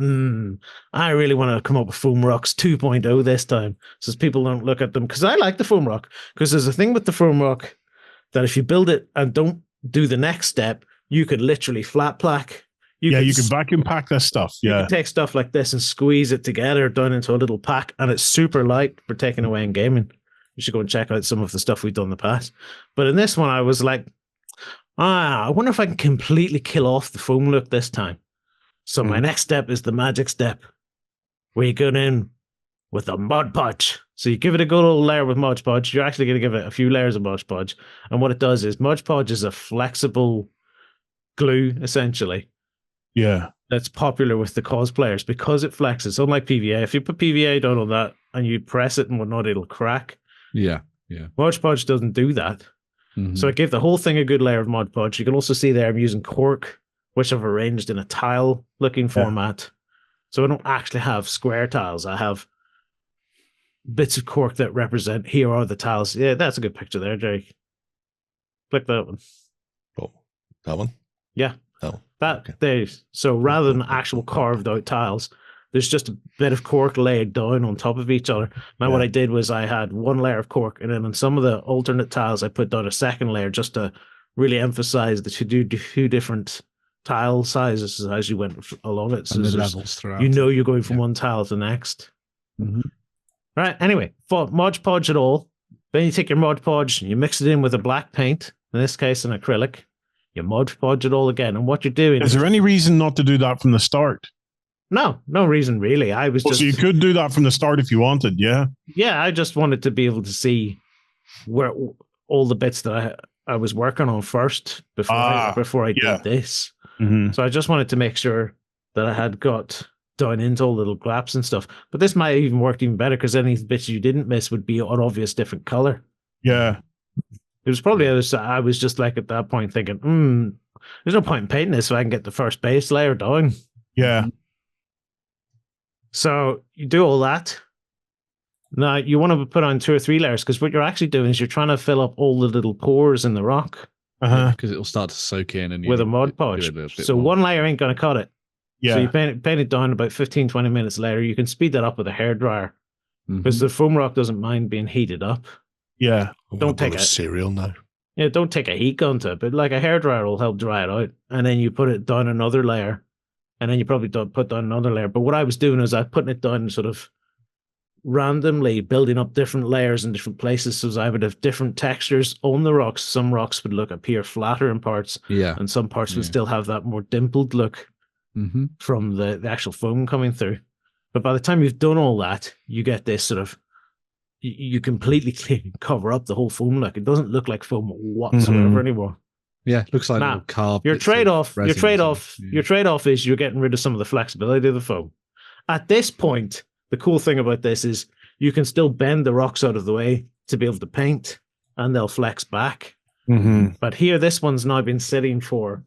I really want to come up with Foam Rocks 2.0 this time, so people don't look at them, because I like the foam rock. Because there's a thing with the foam rock that if you build it and don't do the next step, you could literally flat plaque. You can vacuum pack this stuff. You can take stuff like this and squeeze it together down into a little pack, and it's super light for taking away in gaming. You should go and check out some of the stuff we've done in the past. But in this one, I was like, I wonder if I can completely kill off the foam look this time. So my next step is the magic step, where you go in with a Mod Podge. So you give it a good old layer with Mod Podge. You're actually going to give it a few layers of Mod Podge. And what it does is Mod Podge is a flexible glue, essentially. Yeah. That's popular with the cosplayers because it flexes. Unlike PVA. If you put PVA down on that and you press it and whatnot, it'll crack. Yeah. Mod Podge doesn't do that. So I gave the whole thing a good layer of Mod Podge. You can also see there I'm using cork, which I've arranged in a tile-looking format. So I don't actually have square tiles. I have bits of cork that represent, here are the tiles. Yeah, that's a good picture there, Jake. Click that one. Oh, That one? Yeah. Oh. So rather than actual carved out tiles, there's just a bit of cork laid down on top of each other. Now, what I did was I had one layer of cork, and then on some of the alternate tiles, I put down a second layer just to really emphasize the two different tile sizes as you went along it. So and the levels throughout. you're going from one tile to the next. Mm-hmm. Right. Anyway, Mod Podge it all. Then you take your Mod Podge and you mix it in with a black paint, in this case an acrylic. You Mod Podge it all again. And what you're doing is there any reason not to do that from the start? No reason really. So you could do that from the start if you wanted, yeah? Yeah, I just wanted to be able to see where all the bits that I was working on first before I did this. Mm-hmm. So I just wanted to make sure that I had got down into all little gaps and stuff. But this might even work even better because any bits you didn't miss would be an obvious different color. Yeah. It was probably, I was just like at that point thinking, there's no point in painting this if I can get the first base layer down. Yeah. So you do all that. Now you want to put on 2 or 3 layers because what you're actually doing is you're trying to fill up all the little pores in the rock. Because it'll start to soak in and with a Mod Podge. So one layer ain't going to cut it. Yeah. So you paint it down about 15, 20 minutes later. You can speed that up with a hairdryer because the foam rock doesn't mind being heated up. Yeah. Don't take cereal now. Yeah, don't take a heat gun to it, but like a hairdryer will help dry it out. And then you put it down another layer. And then you probably put down another layer. But what I was doing is I was putting it down sort of randomly, building up different layers in different places. So I would have different textures on the rocks. Some rocks would appear flatter in parts. Yeah. And some parts would still have that more dimpled look from the actual foam coming through. But by the time you've done all that, you get this sort of, you completely cover up the whole foam look. It doesn't look like foam whatsoever anymore. Yeah, it looks like a carved. Your trade-off is you're getting rid of some of the flexibility of the foam. At this point, the cool thing about this is you can still bend the rocks out of the way to be able to paint, and they'll flex back. But here, this one's now been sitting for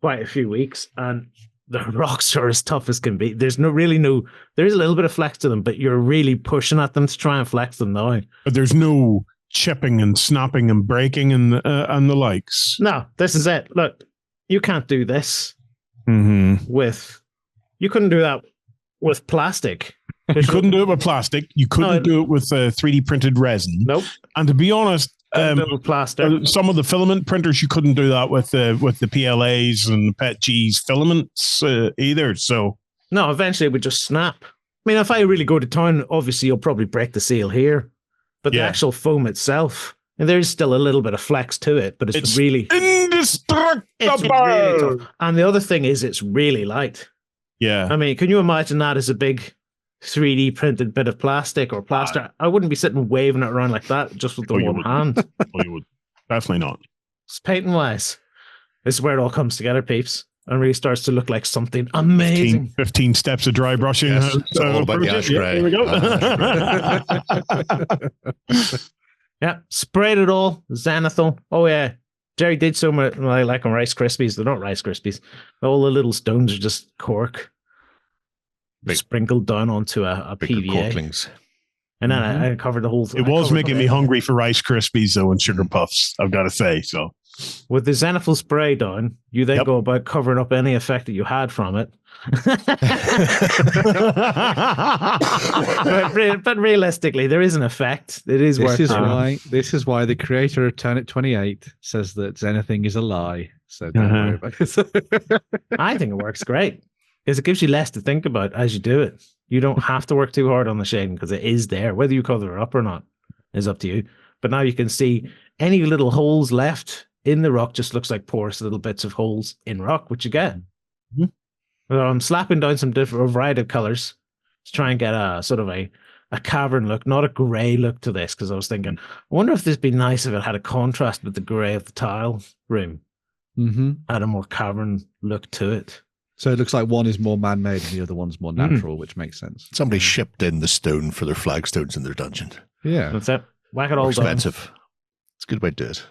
quite a few weeks, and the rocks are as tough as can be. There's there is a little bit of flex to them, but you're really pushing at them to try and flex them now. But there's no chipping and snapping and breaking and the likes. No, this is it. Look, you can't do this with. You couldn't do that with plastic. You couldn't do it with plastic. You couldn't do it with 3D printed resin. Nope. And to be honest, plaster. Some of the filament printers, you couldn't do that with the PLAs and the PETG's filaments either. So no, eventually it would just snap. I mean, if I really go to town, obviously you'll probably break the seal here. But the actual foam itself, and there's still a little bit of flex to it, but it's really indestructible. It's really tough. And the other thing is it's really light. Yeah. I mean, can you imagine that as a big 3D printed bit of plastic or plaster? I wouldn't be sitting waving it around like that just with the one hand. You would. Definitely not. It's painting wise. This is where it all comes together, peeps. And really starts to look like something amazing. 15 steps of dry brushing. Yes, it's all about the ash gray. Here we go. Yeah, sprayed it all. Zenithal. Oh, yeah. Jerry did so much like on Rice Krispies. They're not Rice Krispies. All the little stones are just cork. Sprinkled down onto a PVA. Corklings. And then I covered the whole thing. It was making me hungry for Rice Krispies, though, and Sugar Puffs, I've got to say. So, with the Zenithal spray down, you then go about covering up any effect that you had from it. but realistically, there is an effect. It is worth it. This is why the creator of Turn It 28 says that Zenithing is a lie. So don't worry about it. I think it works great because it gives you less to think about as you do it. You don't have to work too hard on the shading because it is there. Whether you cover it up or not is up to you. But now you can see any little holes left in the rock just looks like porous little bits of holes in rock, which you get. Mm-hmm. So I'm slapping down some different variety of colors to try and get a sort of a cavern look, not a grey look to this, because I was thinking, I wonder if this would be nice if it had a contrast with the grey of the tile room. Had a more cavern look to it. So it looks like one is more man-made and the other one's more natural, which makes sense. Somebody shipped in the stone for their flagstones in their dungeon. Yeah. That's it. Whack it all down. Expensive. It's a good way to do it.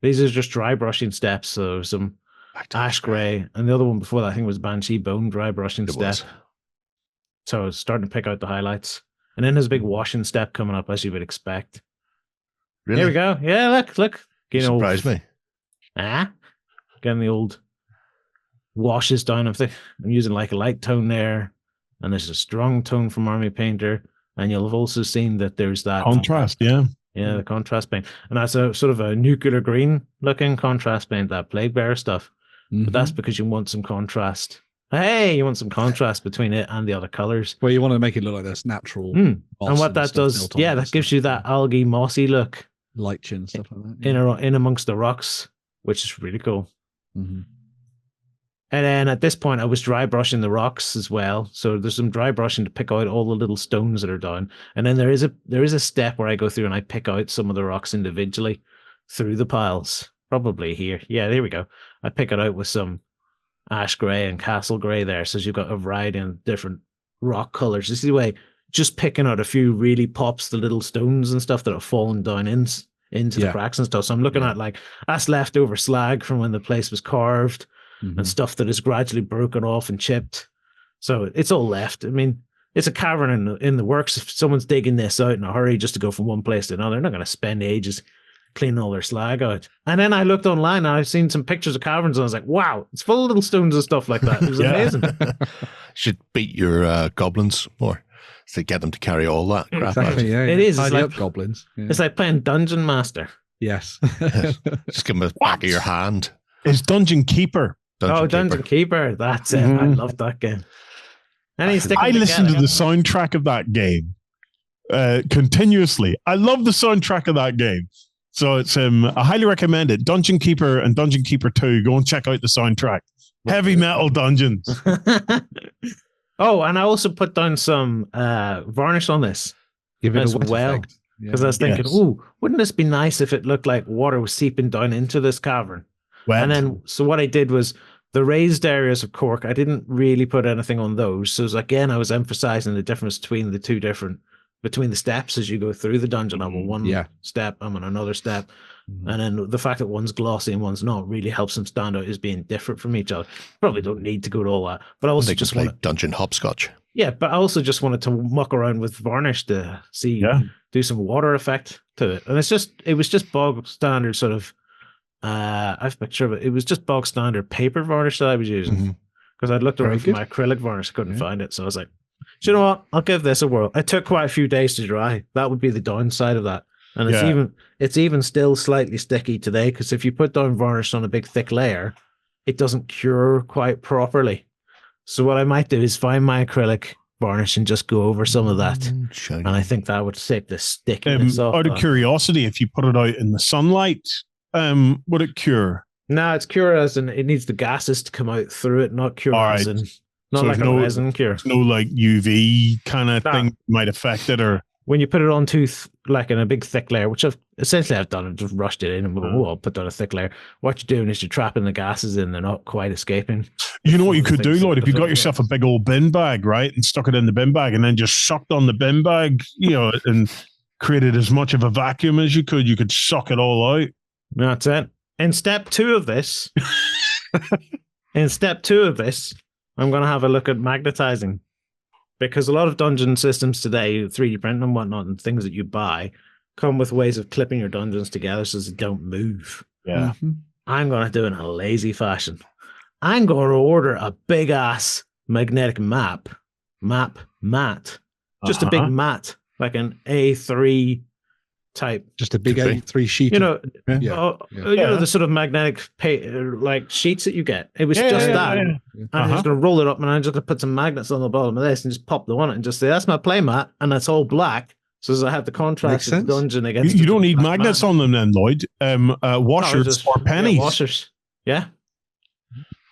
These are just dry brushing steps. So some ash grey. And the other one before that, I think, was Banshee Bone dry brushing step. So it's starting to pick out the highlights. And then there's a big washing step coming up, as you would expect. Really? Here we go. Yeah, look. You surprised me. getting the old washes down. I'm using like a light tone there, and there's a strong tone from Army Painter, and you'll have also seen that there's that contrast, the contrast paint, and that's a sort of a nuclear green looking contrast paint, that Plague Bearer stuff. But that's because you want some contrast. Hey, you want some contrast between it and the other colors. Well, you want to make it look like there's natural. And what that does, that gives you that algae mossy look, lich and stuff like that. In amongst the rocks, which is really cool. Mm-hmm. And then at this point, I was dry brushing the rocks as well. So there's some dry brushing to pick out all the little stones that are down. And then there is a step where I go through and I pick out some of the rocks individually through the piles. Probably here. Yeah, there we go. I pick it out with some ash gray and castle gray there. So you've got a variety of different rock colors. This is the way just picking out a few really pops the little stones and stuff that have fallen down into the cracks and stuff. So I'm looking at like that's leftover slag from when the place was carved. And stuff that is gradually broken off and chipped. So it's all left. I mean, it's a cavern in the works. If someone's digging this out in a hurry just to go from one place to another, they're not going to spend ages cleaning all their slag out. And then I looked online and I've seen some pictures of caverns and I was like, wow, it's full of little stones and stuff like that. It was amazing. Should beat your goblins more to get them to carry all that crap out. It is. It's like goblins. Yeah. It's like playing Dungeon Master. Yes. Just give them the back of your hand. It's Dungeon Keeper. Dungeon Keeper. That's it. I love that game. And I listened to the soundtrack of that game continuously. I love the soundtrack of that game. So it's I highly recommend it. Dungeon Keeper and Dungeon Keeper 2. Go and check out the soundtrack. Heavy metal dungeons. Oh, and I also put down some varnish on this as well. Because I was thinking, wouldn't this be nice if it looked like water was seeping down into this cavern? Wet. And then, so what I did was the raised areas of cork, I didn't really put anything on those. So again, I was emphasizing the difference between between the steps as you go through the dungeon. I'm on one step, I'm on another step. And then the fact that one's glossy and one's not really helps them stand out as being different from each other. Probably don't need to go to all that. But I also just want dungeon hopscotch. Yeah, but I also just wanted to muck around with varnish to do some water effect to it. And it was just bog standard sort of I have a picture of it. It was just bog standard paper varnish that I was using because I'd looked around for my acrylic varnish, couldn't find it. So I was like, do you know what? I'll give this a whirl. It took quite a few days to dry. That would be the downside of that. And it's even still slightly sticky today because if you put down varnish on a big thick layer, it doesn't cure quite properly. So what I might do is find my acrylic varnish and just go over some of that. And I think that would take the stickiness off. Out of curiosity, if you put it out in the sunlight, would it cure? No, it's cure as in it needs the gases to come out through it, not cure as in not so like a resin cure. No like UV kind of thing might affect it, or when you put it on like in a big thick layer, which I've done, I've just rushed it in and I'll put down a thick layer. What you're doing is you're trapping the gases in, they're not quite escaping. You know what you could do, Lloyd, if you got yourself a big old bin bag, right, and stuck it in the bin bag and then just sucked on the bin bag, and created as much of a vacuum as you could suck it all out. That's it. In step 2 of this, I'm going to have a look at magnetizing. Because a lot of dungeon systems today, 3D printing and whatnot, and things that you buy, come with ways of clipping your dungeons together so they don't move. Yeah. I'm going to do it in a lazy fashion. I'm going to order a big-ass magnetic mat. Just a big mat, like an A3 type. Just a big A3 sheet. The sort of magnetic like sheets that you get. It was just that. Yeah. I'm just going to roll it up and I'm just going to put some magnets on the bottom of this and just pop them on it and just say, that's my play mat. And that's all black. So as I have the contrast of the dungeon against you don't need magnets on them then, Lloyd. Washers or pennies. Yeah, washers. Yeah.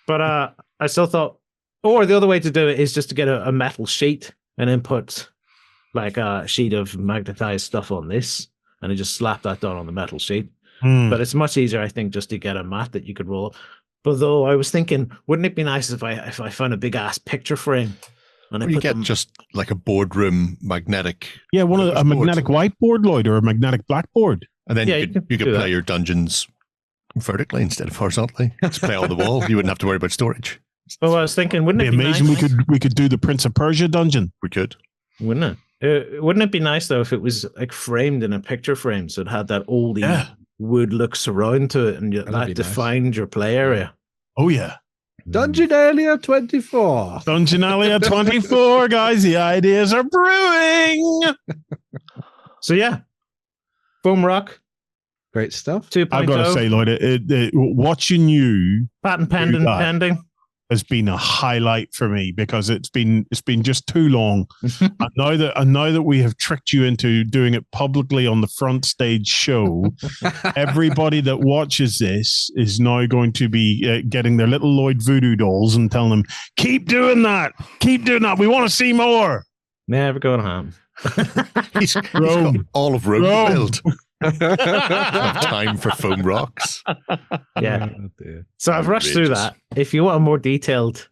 But I still thought, or the other way to do it is just to get a metal sheet and then put like a sheet of magnetized stuff on this. And I just slap that down on the metal sheet. But it's much easier, I think, just to get a mat that you could roll up. But though I was thinking, wouldn't it be nice if I found a big ass picture frame and you get just like a boardroom magnetic. Yeah, a magnetic whiteboard, Lloyd, or a magnetic blackboard. And then you could play your dungeons vertically instead of horizontally. Just play on the wall. You wouldn't have to worry about storage. Well, I was thinking, wouldn't it be amazing? Nice? We could do the Prince of Persia dungeon. We could, wouldn't it? Wouldn't it be nice though if it was like framed in a picture frame, so it had that oldie wood look surround to it, and that defined your play area? Oh, yeah. Dungeonalia 24. Dungeonalia 24, guys. The ideas are brewing. So, yeah. Foam Rock. Great stuff. 2.0. I've got to say, Lloyd, watching you patent pending. has been a highlight for me because it's been just too long. and now that we have tricked you into doing it publicly on the front stage show, everybody that watches this is now going to be getting their little Lloyd voodoo dolls and telling them, keep doing that. We want to see more. Never going home. He's got all of Rome to build. Have time for foam rocks. Yeah. So I've rushed through that. If you want a more detailed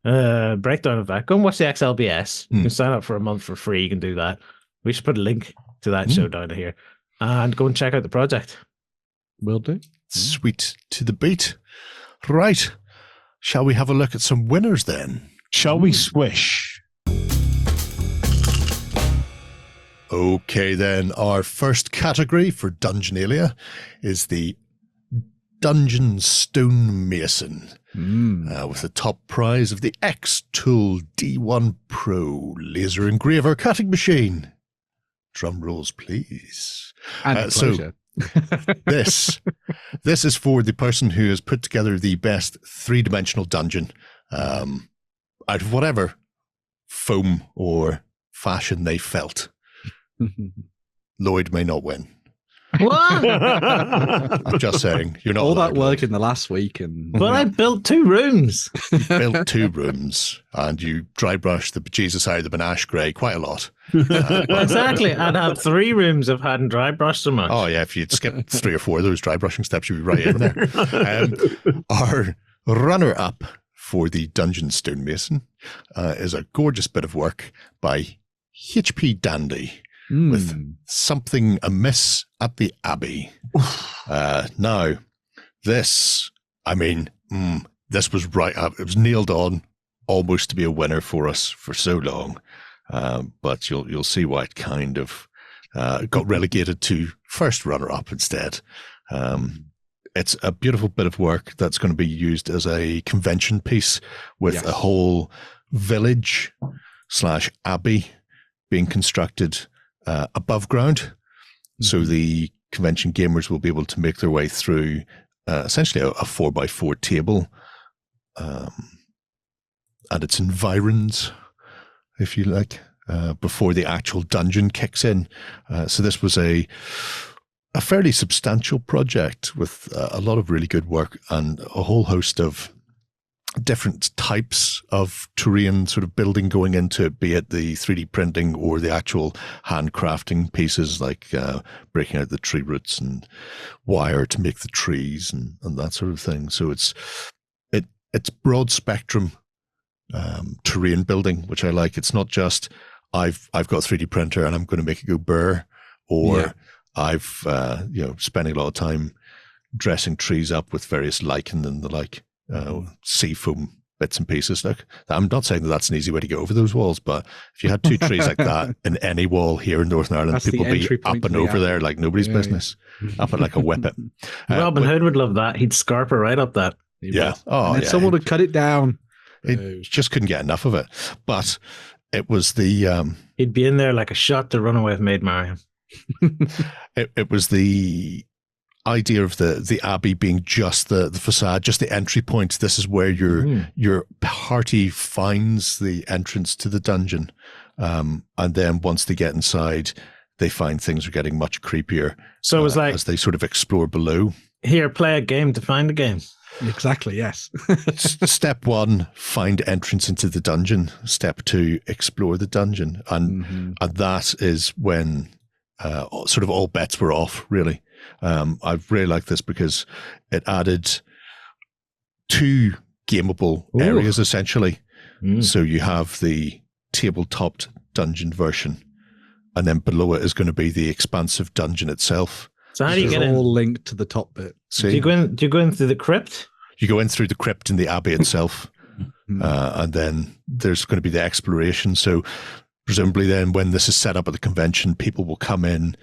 breakdown of that, go and watch the XLBS. You can sign up for a month for free. You can do that. We should put a link to that show down here. And go and check out the project. Will do. Sweet to the beat. Right. Shall we have a look at some winners then? Shall we swish? Okay, then. Our first category for Dungeonalia is the Dungeon Stonemason, with the top prize of the X-Tool D1 Pro laser engraver cutting machine. Drum rolls, please. And pleasure. This is for the person who has put together the best three-dimensional dungeon out of whatever foam or fashion they felt. Lloyd may not win. What? I'm just saying, you're not all that work Lloyd. in the last week, and but I built 2 rooms. You built 2 rooms, and you dry brushed the bejesus out of the Banache Grey quite a lot. Exactly. I'd have 3 rooms if I hadn't dry brushed so much. Oh yeah, if you'd skipped 3 or 4 of those dry brushing steps, you'd be right in there. Our runner-up for the Dungeon Stonemason is a gorgeous bit of work by HP Dandy. With Something Amiss at the Abbey. Now, this was right up. It was nailed on almost to be a winner for us for so long. But you'll see why it kind of got relegated to first runner-up instead. It's a beautiful bit of work that's going to be used as a convention piece with a whole village / abbey being constructed above ground. So the convention gamers will be able to make their way through essentially a 4x4 table and its environs, if you like, before the actual dungeon kicks in. So this was a fairly substantial project with a lot of really good work and a whole host of different types of terrain sort of building going into it, be it the 3D printing or the actual handcrafting pieces like breaking out the tree roots and wire to make the trees and that sort of thing. So it's broad spectrum terrain building, which I like. It's not just I've got a 3D printer and I'm going to make it go burr, or I've spending a lot of time dressing trees up with various lichen and the like. Sea foam bits and pieces. Look, I'm not saying that that's an easy way to get over those walls, but if you had 2 trees like that in any wall here in Northern Ireland, that's people would be up and over there like nobody's business. Up it like a whippet. Robin Hood would love that. He'd scarper right up that. Oh, and someone would cut it down. He just couldn't get enough of it. But it was the he'd be in there like a shot to run away with Maid Marian. it was the idea of the abbey being just the facade, just the entry point. This is where your party finds the entrance to the dungeon, and then once they get inside, they find things are getting much creepier. So it was like as they sort of explore below. Here, play a game to find a game. Exactly. Yes. Step 1, find entrance into the dungeon. Step 2, explore the dungeon, and that is when sort of all bets were off, really. I really like this because it added 2 gameable areas, essentially. So you have the tabletop dungeon version, and then below it is going to be the expansive dungeon itself. So how do you get in? All linked to the top bit. See? Do you go in through the crypt? You go in through the crypt in the abbey itself, and then there's going to be the exploration. So presumably then when this is set up at the convention, people will come in,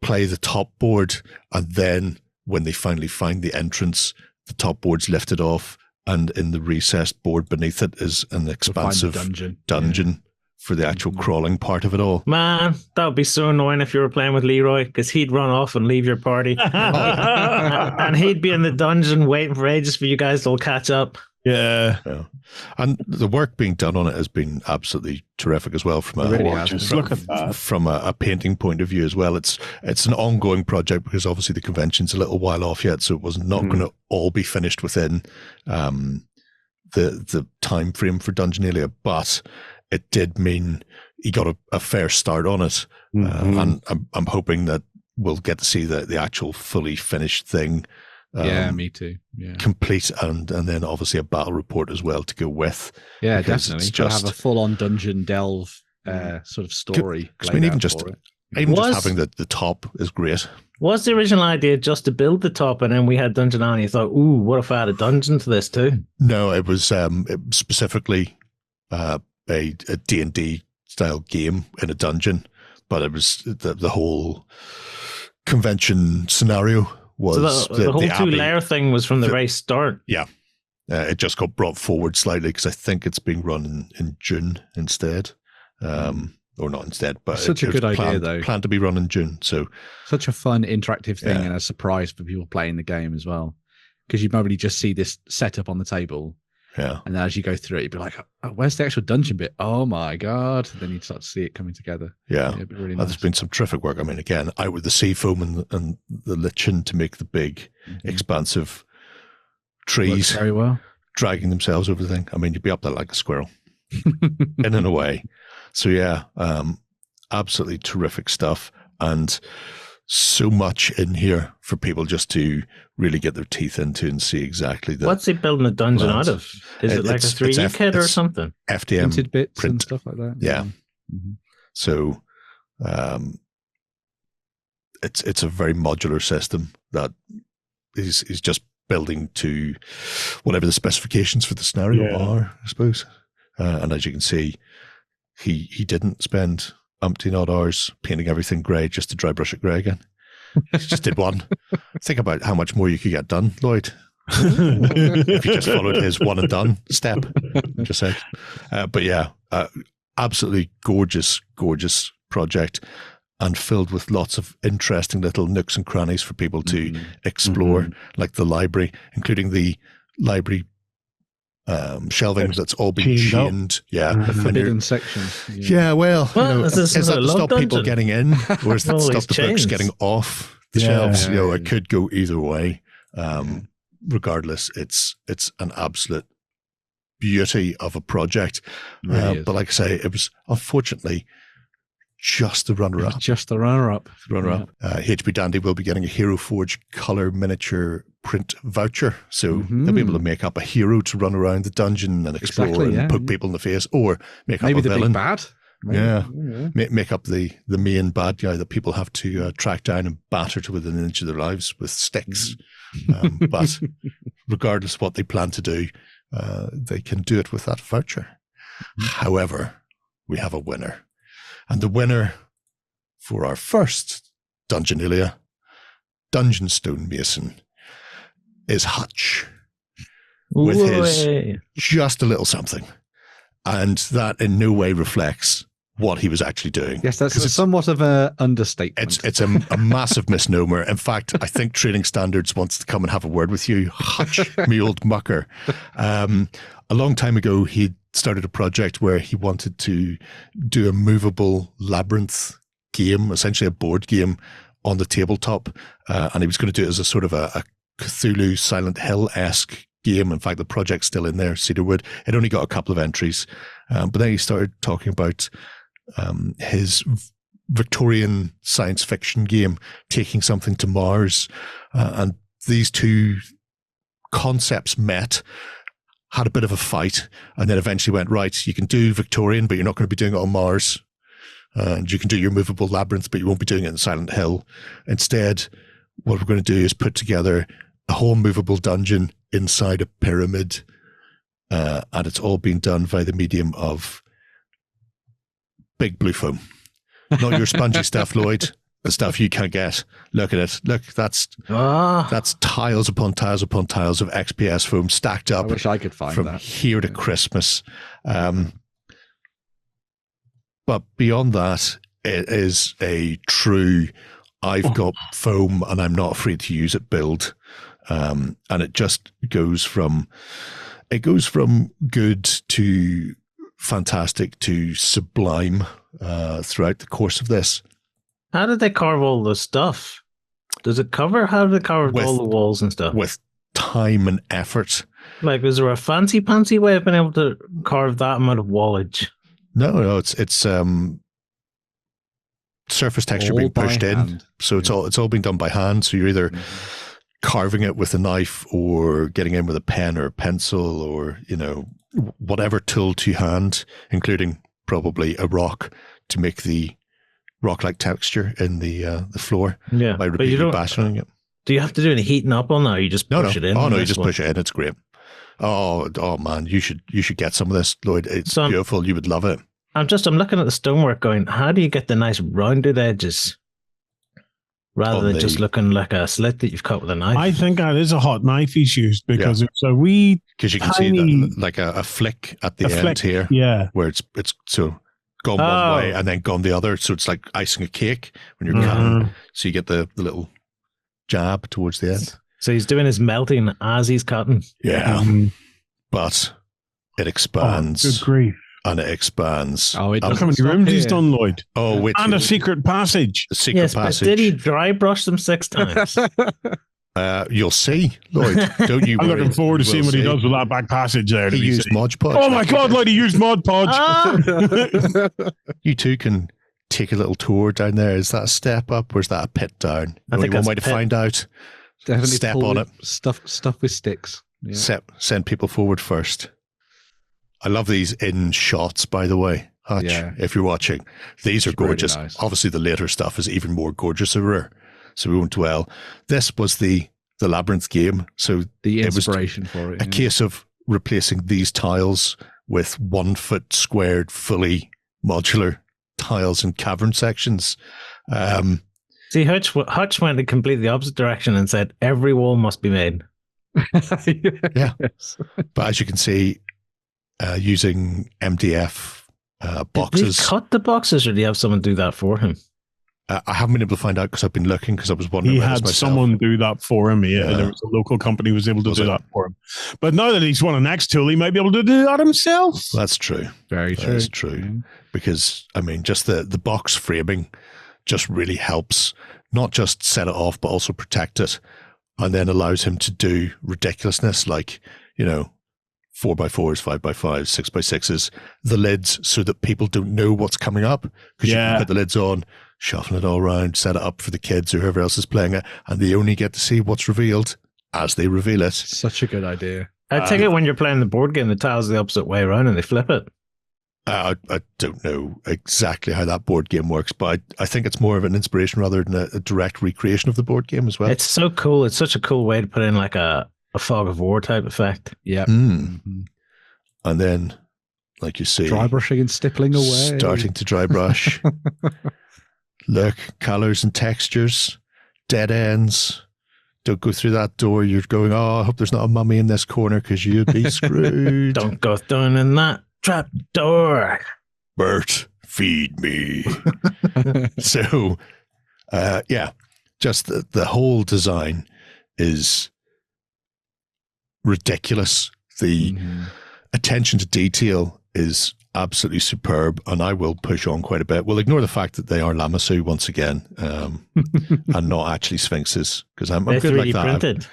play the top board, and then when they finally find the entrance, the top board's lifted off and in the recessed board beneath it is an expansive dungeon for the actual crawling part of it all. Man, that would be so annoying if you were playing with Leroy, because he'd run off and leave your party. And he'd be in the dungeon waiting for ages for you guys to all catch up. Yeah. And the work being done on it has been absolutely terrific as well from a painting point of view as well. It's an ongoing project because obviously the convention's a little while off yet, so it was not going to all be finished within the time frame for Dungeonalia, but it did mean he got a fair start on it. And I'm hoping that we'll get to see the actual fully finished thing. Me too. Yeah, complete, and then obviously a battle report as well to go with. Yeah, definitely. Just have a full-on dungeon delve sort of story. I mean, even just having the top is great. Was the original idea just to build the top, and then we had Dungeonalia? You thought, ooh, what if I had a dungeon to this too? No, it was specifically a D&D style game in a dungeon, but it was the whole convention scenario. So the whole two-layer thing was from the very start. Yeah. It just got brought forward slightly because I think it's being run in June instead. Or not instead, but such a good idea, though. Planned to be run in June. So such a fun, interactive thing and a surprise for people playing the game as well. Because you normally just see this setup on the table. Yeah. And then as you go through it, you'd be like, oh, where's the actual dungeon bit? Oh my God. And then you'd start to see it coming together. Yeah. It'd be really nice. There's been some terrific work. I mean, again, out with the sea foam and the lichen to make the big, expansive trees very well, dragging themselves over the thing. I mean, you'd be up there like a squirrel in and away. So yeah, absolutely terrific stuff. And so much in here for people just to really get their teeth into and see exactly that. What's he building a dungeon out of? Is it like a 3D kit or something? FDM printed bits print and stuff like that. Yeah. So it's a very modular system that is just building to whatever the specifications for the scenario are, I suppose. And as you can see, he didn't spend umpteen odd hours painting everything grey just to dry brush it grey again. He just did one. Think about how much more you could get done, Lloyd. If you just followed his one and done step. Just said. But yeah, absolutely gorgeous project, and filled with lots of interesting little nooks and crannies for people to explore, like the library, including the library shelving that's all been chained. Yeah. The forbidden section. Yeah, well, is that to stop people getting in, or is that to stop the books getting off the shelves? It could go either way. Regardless, it's an absolute beauty of a project. But like I say, it was unfortunately just the runner-up. HP Dandy will be getting a Hero Forge color miniature print voucher, so they'll be able to make up a hero to run around the dungeon and explore and poke people in the face, or make maybe up a the villain. Big bad. Make up the main bad guy that people have to track down and batter to within an inch of their lives with sticks. But regardless of what they plan to do, they can do it with that voucher. However, we have a winner. And the winner for our first Dungeonalia, Dungeon Stonemason, is Hutch with his just a little something. And that in no way reflects what he was actually doing. Yes, that's somewhat of an understatement. It's a massive misnomer. In fact, I think Trading Standards wants to come and have a word with you, Hutch, me old mucker. A long time ago, he started a project where he wanted to do a movable labyrinth game, essentially a board game on the tabletop. And he was going to do it as a sort of a Cthulhu Silent Hill-esque game. In fact, the project's still in there, Cedarwood. It only got a couple of entries. But then he started talking about his Victorian science fiction game, taking something to Mars. And these two concepts met, had a bit of a fight, and then eventually went, right, you can do Victorian, but you're not going to be doing it on Mars. And you can do your movable labyrinth, but you won't be doing it in Silent Hill. Instead, what we're going to do is put together a whole movable dungeon inside a pyramid. And it's all been done by the medium of big blue foam. Not your spongy stuff, Lloyd. the stuff you can't get. Look at it. Look, that's tiles upon tiles upon tiles of XPS foam stacked up. I wish I could find from that. here to Christmas. But beyond that, it is a true I've got foam and I'm not afraid to use it build. And it just goes from good to fantastic to sublime throughout the course of this. How did they carve all the stuff? Does it cover? How did they carve all the walls and stuff? With time and effort. Like, is there a fancy way of being able to carve that amount of wallage? No, it's surface texture all being pushed in. hand. So it's all being done by hand. So you're either carving it with a knife or getting in with a pen or a pencil or, whatever tool to hand, including probably a rock to make the rock-like texture in the floor by repeatedly bashing it. Do you have to do any heating up on that, or you just push it in? Oh no, you just push it in. It's great. Oh man, you should get some of this, Lloyd. It's beautiful. You would love it. I'm looking at the stonework going, how do you get the nice rounded edges rather than just looking like a slit that you've cut with a knife? I think that is a hot knife he's used because it's a wee because you can see that like a flick at the end here, where it's so gone one way and then gone the other, so it's like icing a cake when you're cutting. So you get the little jab towards the end. So he's doing his melting as he's cutting. Yeah, but it expands. Good grief. And it expands. Oh, look how many rooms he's done, Lloyd. Oh, wait. And a secret passage. A secret passage. But did he dry brush them 6 times? You'll see, Lloyd. Don't you worry. I'm looking forward to seeing what he does with that back passage there. He used Mod Podge. Oh my God, Lloyd, he used Mod Podge. You two can take a little tour down there. Is that a step up or is that a pit down? Only one way to find out. Definitely step on it. Stuff with sticks. Yeah. Send people forward first. I love these in shots, by the way. Hutch, if you're watching, these are gorgeous. Really nice. Obviously, the later stuff is even more gorgeous and rare, so we won't dwell. This was the Labyrinth game, so the inspiration for it. A case of replacing these tiles with 1 foot squared, fully modular tiles and cavern sections. See, Hutch went in completely the opposite direction and said every wall must be made. Yeah, but as you can see. Using MDF boxes. Did he cut the boxes, or do you have someone do that for him? I haven't been able to find out because I've been looking because I was wondering. He had someone do that for him. Yeah, there was a local company who was able to do that for him. But now that he's won an X tool, he might be able to do that himself. That's true. Very true. That's true. Because I mean, just the box framing just really helps not just set it off, but also protect it, and then allows him to do ridiculousness like 4x4s, 5x5s, 6x6s, the lids so that people don't know what's coming up because you can put the lids on, shuffle it all around, set it up for the kids or whoever else is playing it, and they only get to see what's revealed as they reveal it. Such a good idea. I take it when you're playing the board game, the tiles are the opposite way around and they flip it. I don't know exactly how that board game works, but I think it's more of an inspiration rather than a direct recreation of the board game as well. It's so cool. It's such a cool way to put in like a fog of war type effect. Yeah. And then, like you see, dry brushing and stippling away. Starting to dry brush. Look, colors and textures, dead ends. Don't go through that door. You're going, I hope there's not a mummy in this corner because you'd be screwed. Don't go down in that trap door. Bert, feed me. So, just the whole design is ridiculous. The attention to detail is absolutely superb, and I will push on quite a bit. We'll ignore the fact that they are Lamassu once again, and not actually sphinxes, because I'm good like that. Printed.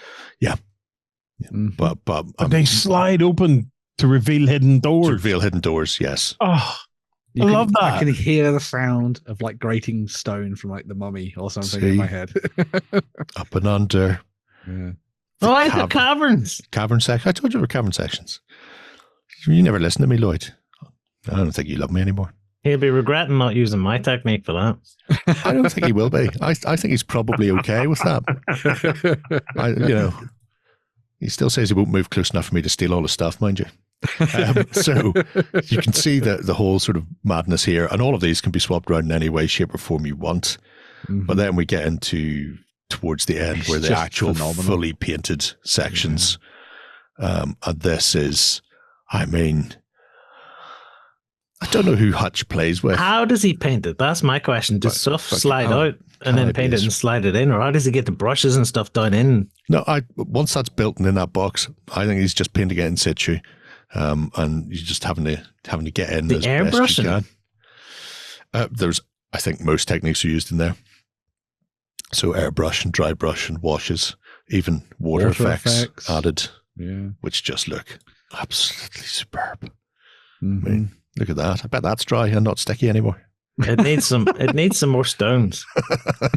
But they slide open to reveal hidden doors. Yes. Oh, I love that. I can hear the sound of like grating stone from like the Mummy or something in my head. Up and under. Yeah. I got caverns. Cavern section. I told you there were cavern sections. You never listen to me, Lloyd. I don't think you love me anymore. He'll be regretting not using my technique for that. I don't think he will be. I think he's probably okay with that. He still says he won't move close enough for me to steal all his stuff, mind you. So you can see the whole sort of madness here, and all of these can be swapped around in any way, shape, or form you want. But then we get into towards the end where the actual fully painted sections. And this is, I mean, I don't know who Hutch plays with. How does he paint it? That's my question. Does stuff slide out and then paint it and slide it in? Or how does he get the brushes and stuff down in? No, once that's built in that box, I think he's just painting it in situ. And you're just having to get in as best you can. I think most techniques are used in there. So airbrush and dry brush and washes, even water effects added, which just look absolutely superb. I mean, look at that. I bet that's dry and not sticky anymore. It needs some more stones.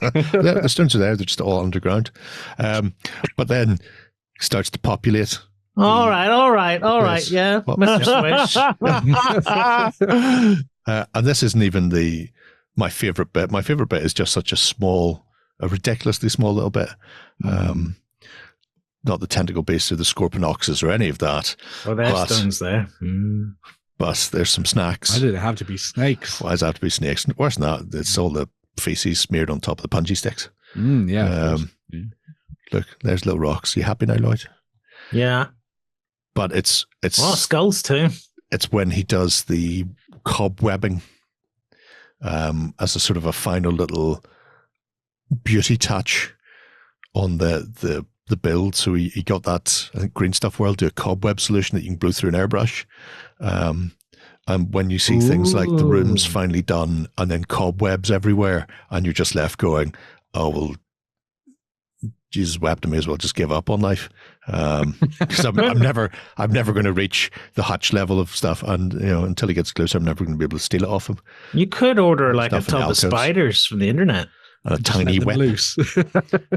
The stones are there. They're just all underground. But then it starts to populate. All right. Yeah. Mr. Swish. And this isn't even my favorite bit. My favorite bit is just such a ridiculously small little bit. Not the tentacle base or the scorpionoxes or any of that. Oh, there's stones there. But there's some snacks. Why did it have to be snakes? Why does it have to be snakes? Worse than that, it's all the feces smeared on top of the punji sticks. Look, there's little rocks. You happy now, Lloyd? Yeah. But it's skulls too. It's when he does the cobwebbing as a sort of a final little beauty touch on the build. So he got that, I think Green Stuff World do a cobweb solution that you can blow through an airbrush. And when you see things like the room's finally done and then cobwebs everywhere and you're just left going, oh, well, Jesus wept, I may as well just give up on life. Because I'm never going to reach the Hutch level of stuff. And, until he gets closer, I'm never going to be able to steal it off him. You could order like a tub of spiders from the internet. And a tiny whip.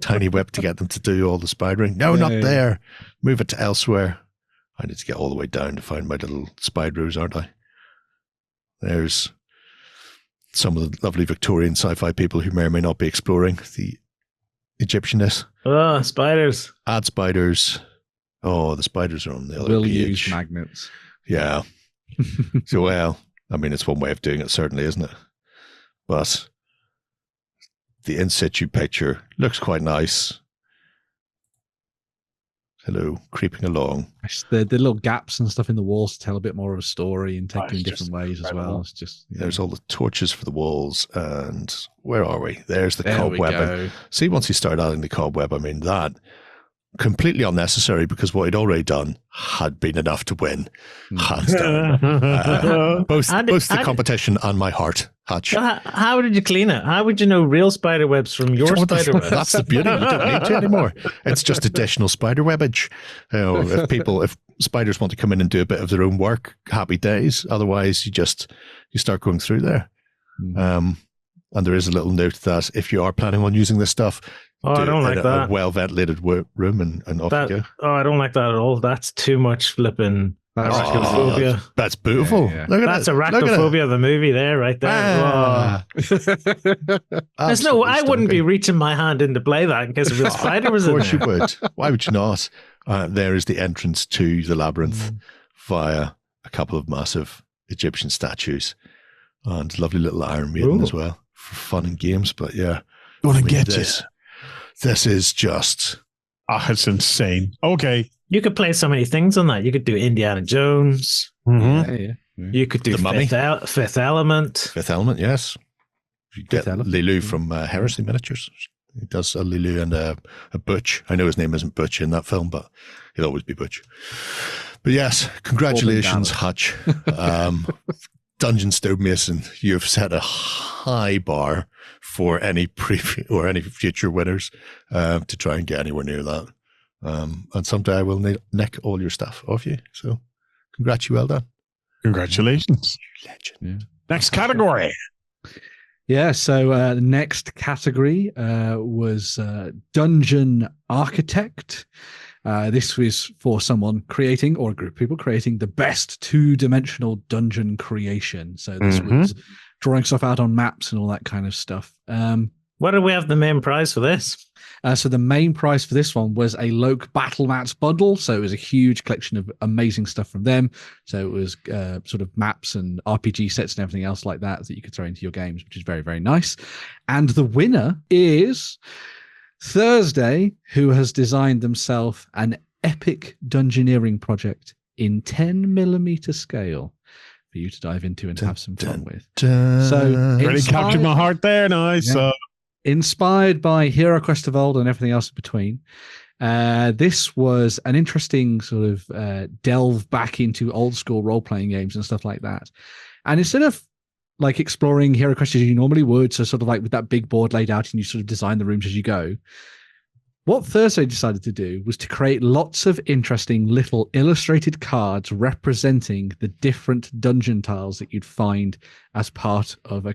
Tiny whip to get them to do all the spidering. No, not there. Move it to elsewhere. I need to get all the way down to find my little spideroos, aren't I? There's some of the lovely Victorian sci-fi people who may or may not be exploring the Egyptianness. Oh, spiders. Add spiders. Oh, the spiders are on the other page. We'll use magnets. Yeah. So, well, I mean, it's one way of doing it, certainly, isn't it? But the in situ picture looks quite nice. Hello, creeping along. The little gaps and stuff in the walls tell a bit more of a story and take it in different ways as well. It's just there's all the torches for the walls, and where are we? There's the cobweb. See, once you start adding the cobweb, I mean that completely unnecessary because what he'd already done had been enough to win, hands down. Both the competition and my heart, Hutch. How did you clean it? How would you know real spider webs from your spider webs? That's the beauty. You don't need to anymore. It's just additional spider webbage. If spiders want to come in and do a bit of their own work, happy days. Otherwise, you start going through there. And there is a little note that if you are planning on using this stuff, I don't like that. A well-ventilated room and off you go. Oh, I don't like that at all. That's too much flipping arachnophobia. That's beautiful. Yeah. That's arachnophobia, the movie there, right there. There's I wouldn't be reaching my hand in to play that in case a real spider was in there. Of course you would. Why would you not? There is the entrance to the labyrinth via a couple of massive Egyptian statues and lovely little Iron Maiden as well for fun and games. But yeah, this is just... it's insane. Okay. You could play so many things on that. You could do Indiana Jones. Mm-hmm. You could do Fifth Element. Fifth Element, yes. You get Lilu from Heresy Miniatures. He does a Lilu and a Butch. I know his name isn't Butch in that film, but he'll always be Butch. But yes, congratulations, Hutch. Dungeon Stonemason, you've set a high bar for any or any future winners to try and get anywhere near that. And someday I will nick all your stuff off you. So well done. Congratulations. You legend. Yeah. Next category. Yeah, so the next category was Dungeon Architect. This was for someone creating, or a group of people creating, the best two-dimensional dungeon creation. So this was drawing stuff out on maps and all that kind of stuff. What What do we have the main prize for this? So the main prize for this one was a Loke Battle Mats bundle. So it was a huge collection of amazing stuff from them. So it was sort of maps and RPG sets and everything else like that you could throw into your games, which is very, very nice. And the winner is Thursday, who has designed themselves an epic dungeoneering project in 10mm scale for you to dive into and have some fun with. So really captured my heart there. Nice. Yeah. Inspired by Hero Quest of Old and everything else in between. This was an interesting sort of delve back into old school role-playing games and stuff like that. And instead of like exploring Hero Quest as you normally would, so sort of like with that big board laid out and you sort of design the rooms as you go, what Thursday decided to do was to create lots of interesting little illustrated cards representing the different dungeon tiles that you'd find as part of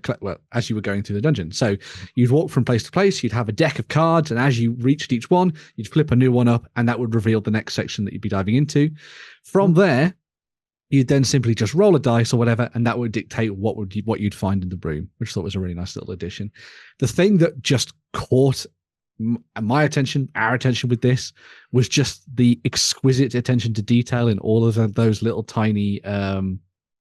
as you were going through the dungeon. So you'd walk from place to place, you'd have a deck of cards, and as you reached each one, you'd flip a new one up, and that would reveal the next section that you'd be diving into. From there, you'd then simply just roll a dice or whatever, and that would dictate what you'd find in the room, which I thought was a really nice little addition. The thing that just caught my attention, our attention with this, was just the exquisite attention to detail in all of those little tiny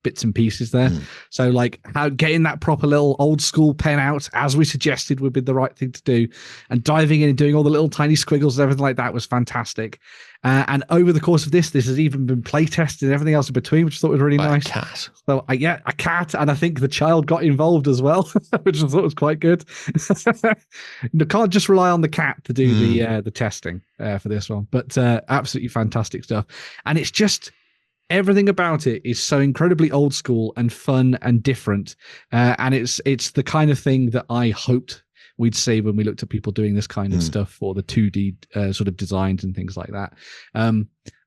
bits and pieces there. So like how getting that proper little old school pen out, as we suggested, would be the right thing to do, and diving in and doing all the little tiny squiggles and everything like that was fantastic. And over the course of this has even been play tested and everything else in between, which I thought was really nice. A cat. So a cat, and I think the child got involved as well, which I thought was quite good. You can't just rely on the cat to do the testing for this one, but absolutely fantastic stuff. And it's just everything about it is so incredibly old school and fun and different, and it's the kind of thing that I hoped we'd see when we looked at people doing this kind of stuff for the 2D sort of designs and things like that.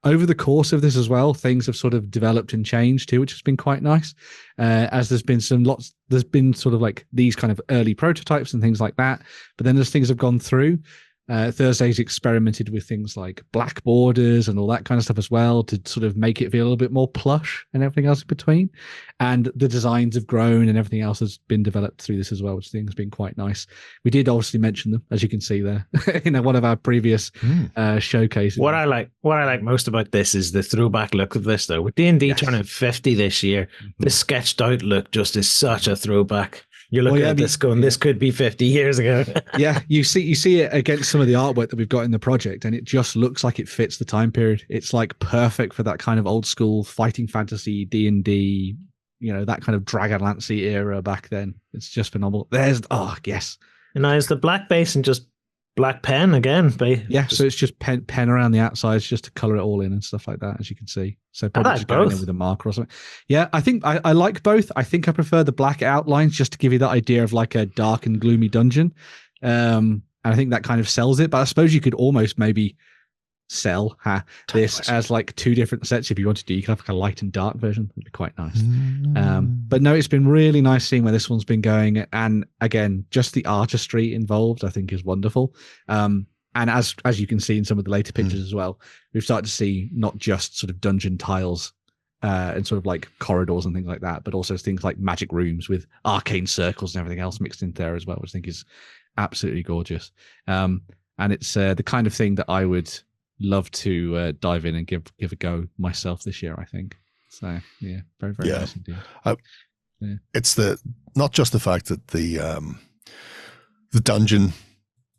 Over the course of this as well, things have sort of developed and changed too, which has been quite nice. As there's been sort of like these kind of early prototypes and things like that. But then as things have gone through, Thursday's experimented with things like black borders and all that kind of stuff as well to sort of make it feel a little bit more plush and everything else in between. And the designs have grown and everything else has been developed through this as well, which I think has been quite nice. We did obviously mention them, as you can see there, in one of our previous showcases. What I like most about this is the throwback look of this, though. With D&D turning 50 this year, the sketched out look just is such a throwback. You're looking at this going, this could be 50 years ago. Yeah, you see it against some of the artwork that we've got in the project, and it just looks like it fits the time period. It's like perfect for that kind of old school fighting fantasy D&D, that kind of Dragonlance era back then. It's just phenomenal. Yes. And now is the black base and just black pen again? So it's just pen around the outsides just to color it all in and stuff like that, as you can see. So probably just going in with a marker or something. Yeah, I think I like both. I think I prefer the black outlines just to give you that idea of like a dark and gloomy dungeon. And I think that kind of sells it. But I suppose you could almost maybe sell this as like two different sets if you wanted to. You could have like a light and dark version. That'd be quite nice. But no, it's been really nice seeing where this one's been going. And again, just the artistry involved, I think, is wonderful. And as you can see in some of the later pictures as well, we've started to see not just sort of dungeon tiles and sort of like corridors and things like that, but also things like magic rooms with arcane circles and everything else mixed in there as well, which I think is absolutely gorgeous. And it's the kind of thing that I would love to dive in and give a go myself this year, I think. So yeah, very, very nice indeed. It's not just the fact that the dungeon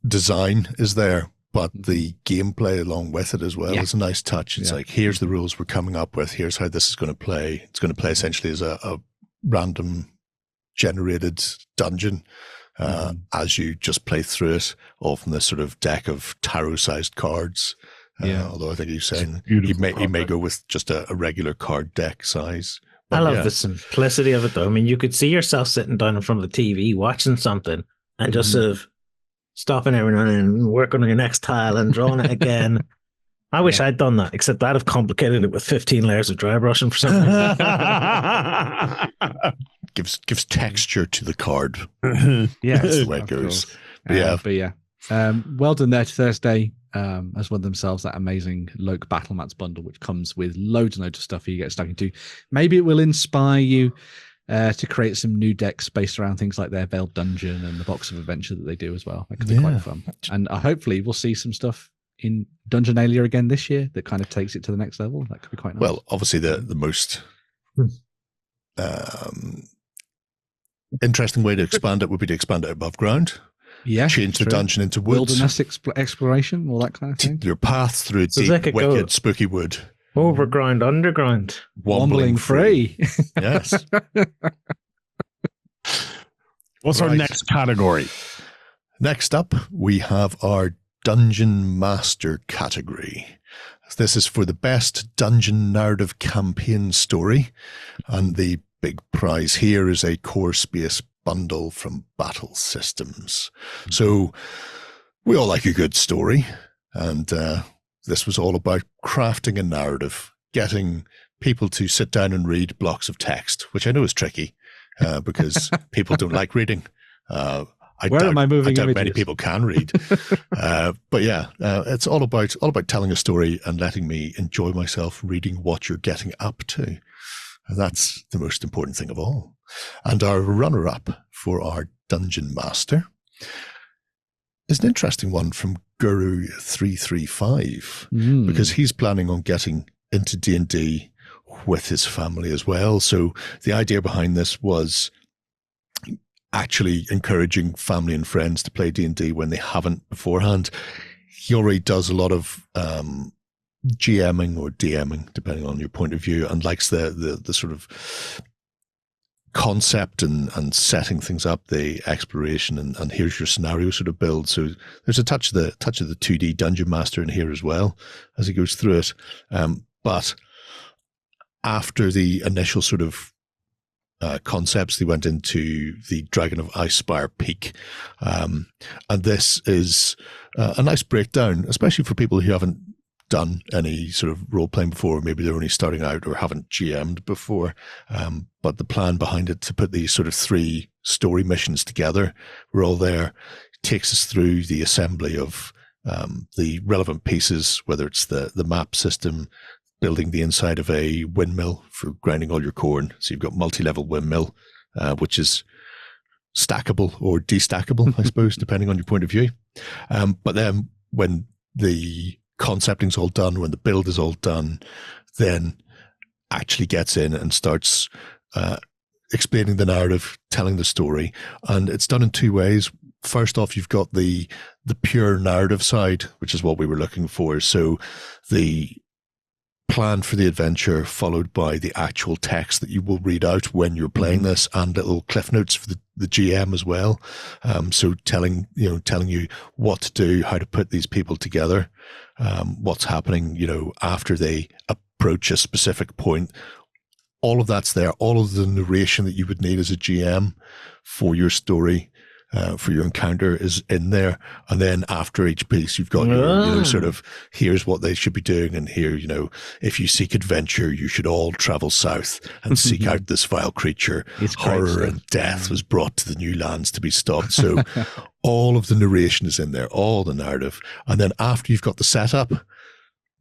design is there, but the gameplay along with it as well is a nice touch. It's like, here's the rules we're coming up with. Here's how this is going to play. It's going to play essentially as a random generated dungeon as you just play through it, all from this sort of deck of tarot-sized cards. Although I think he's saying he may go with just a regular card deck size. But I love the simplicity of it, though. I mean, you could see yourself sitting down in front of the TV watching something and just sort of stopping every now and then and working on your next tile and drawing it again. I wish I'd done that, except I'd have complicated it with 15 layers of dry brushing for some reason. gives texture to the card. That's the way it goes. Well done there to Thursday. As one themselves, that amazing Loke Battle Mats bundle, which comes with loads and loads of stuff you get stuck into. Maybe it will inspire you to create some new decks based around things like their Veiled Dungeon and the Box of Adventure that they do as well. That could be quite fun. And hopefully we'll see some stuff in Dungeonalia again this year that kind of takes it to the next level. That could be quite nice. Well, obviously the most interesting way to expand it would be to expand it above ground. Yeah, change the dungeon into woods. Wilderness exploration, all that kind of thing. Your path through deep, wicked, spooky wood. Overground, underground. Wombling free. Yes. What's our next category? Next up, we have our Dungeon Master category. This is for the best dungeon narrative campaign story. And the big prize here is a core space bundle from Battle Systems. So we all like a good story. And this was all about crafting a narrative, getting people to sit down and read blocks of text, which I know is tricky because people don't like reading. I doubt many people can read. But yeah, it's all about telling a story and letting me enjoy myself reading what you're getting up to. And that's the most important thing of all. And our runner-up for our Dungeon Master is an interesting one from Guru 335 because he's planning on getting into D&D with his family as well. So the idea behind this was actually encouraging family and friends to play D&D when they haven't beforehand. He already does a lot of GMing or DMing, depending on your point of view, and likes the sort of concept and setting things up, the exploration, and here's your scenario sort of build. So there's a touch of the 2D Dungeon Master in here as well as he goes through it. But after the initial sort of concepts, they went into the Dragon of Icespire Peak. And this is a nice breakdown, especially for people who haven't done any sort of role playing before. Maybe they're only starting out or haven't GM'd before. But the plan behind it to put these sort of 3 story missions together, we're all there, takes us through the assembly of the relevant pieces, whether it's the map system, building the inside of a windmill for grinding all your corn. So you've got multi-level windmill, which is stackable or destackable, I suppose, depending on your point of view. But then when the concepting's all done, when the build is all done, then actually gets in and starts explaining the narrative, telling the story. And it's done in 2 ways. First off, you've got the pure narrative side, which is what we were looking for. So the plan for the adventure followed by the actual text that you will read out when you're playing this, and little cliff notes for the GM as well. So telling you what to do, how to put these people together, what's happening, after they approach a specific point. All of that's there. All of the narration that you would need as a GM for your story, for your encounter, is in there. And then after each piece, you've got your, sort of, here's what they should be doing. And here, if you seek adventure, you should all travel south and seek out this vile creature. Horror and death was brought to the new lands to be stopped. So all of the narration is in there, all the narrative. And then after you've got the setup,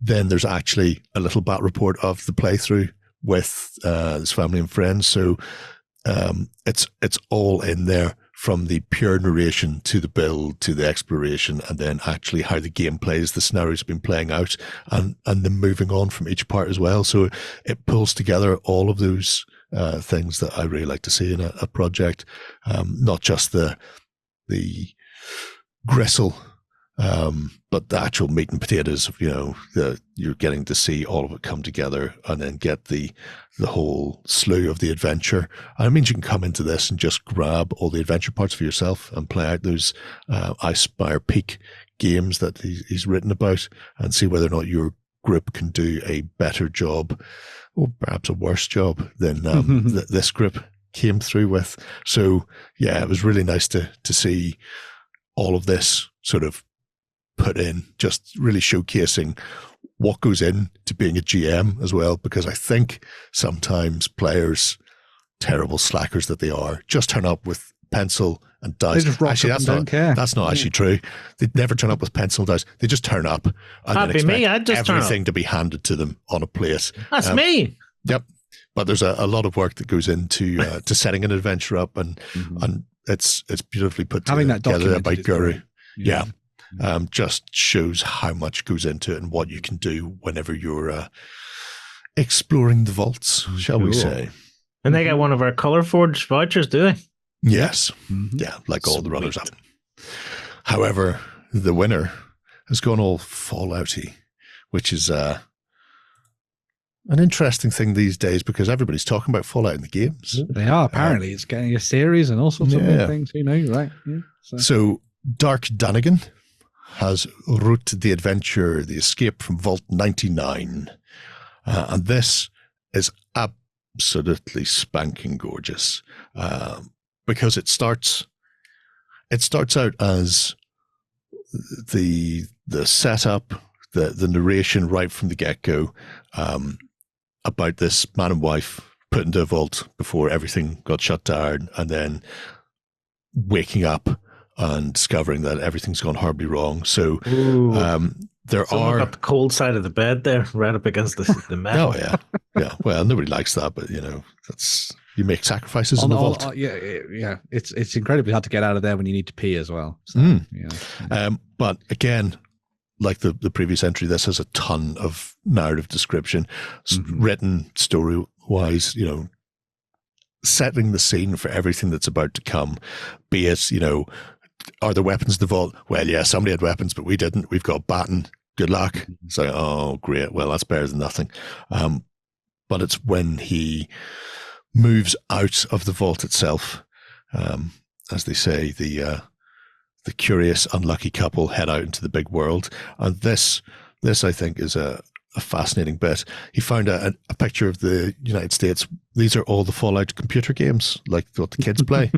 then there's actually a little bat report of the playthrough with his family and friends. So it's all in there, from the pure narration to the build to the exploration, and then actually how the game plays, the scenarios have been playing out, and then moving on from each part as well. So it pulls together all of those things that I really like to see in a project, not just the gristle, but the actual meat and potatoes. You're getting to see all of it come together, and then get the whole slew of the adventure. And it means you can come into this and just grab all the adventure parts for yourself and play out those Icespire Peak games that he's written about, and see whether or not your group can do a better job, or perhaps a worse job than this group came through with. So yeah, it was really nice to see all of this sort of put in, just really showcasing what goes into being a GM as well, because I think sometimes players, terrible slackers that they are, just turn up with pencil and dice. Actually, that's not actually true. They never turn up with pencil and dice. They just turn up and That'd then be me. expect I'd just everything to be handed to them on a plate. That's me. Yep. but there's a lot of work that goes into to setting an adventure up, and it's beautifully put Having that together by Guru. great. Yeah. Just shows how much goes into it and what you can do whenever you're exploring the vaults, shall we say. And they get one of our Color Forge vouchers, do they? Yes. Yeah, like all the runners up. However, the winner has gone all Fallouty, which is an interesting thing these days because everybody's talking about Fallout in the games. They are, apparently. It's getting a series and all sorts of things, you know, right? Yeah, so Dark Dunnigan has wrote the adventure, The Escape from Vault 99. And this is absolutely spanking gorgeous because it starts out as the setup, the narration right from the get-go about this man and wife put into a vault before everything got shut down, and then waking up and discovering that everything's gone horribly wrong. So there Someone got the cold side of the bed there, right up against the metal. Oh yeah. Well, nobody likes that, but you make sacrifices in the vault. Yeah. It's incredibly hard to get out of there when you need to pee as well. So, but again, like the previous entry, this has a ton of narrative description, written story-wise. Setting the scene for everything that's about to come. Be it, are there weapons in the vault? Well, yeah, somebody had weapons, but we didn't. We've got baton. Good luck. It's like, oh, great. Well, that's better than nothing. But it's when he moves out of the vault itself, as they say, the curious, unlucky couple head out into the big world. And this I think, is a fascinating bit. He found a picture of the United States. These are all the Fallout computer games, like what the kids play.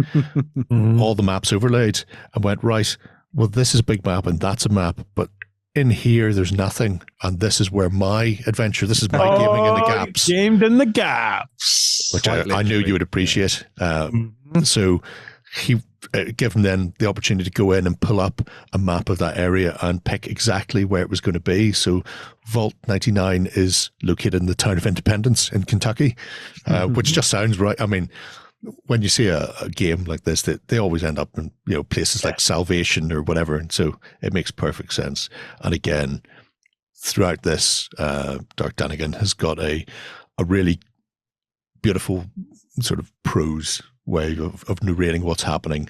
All the maps overlaid, and went, right, well, this is a big map and that's a map, but in here there's nothing, and this is where my adventure, this is my gaming in the gaps. Gamed in the gaps. Which I knew you would appreciate. So he gave him then the opportunity to go in and pull up a map of that area and pick exactly where it was going to be. So Vault 99 is located in the town of Independence in Kentucky, which just sounds right. I mean, when you see a game like this, they always end up in places like Salvation or whatever, and so it makes perfect sense. And again, throughout this, Dark Dunnigan has got a really beautiful sort of prose way of narrating what's happening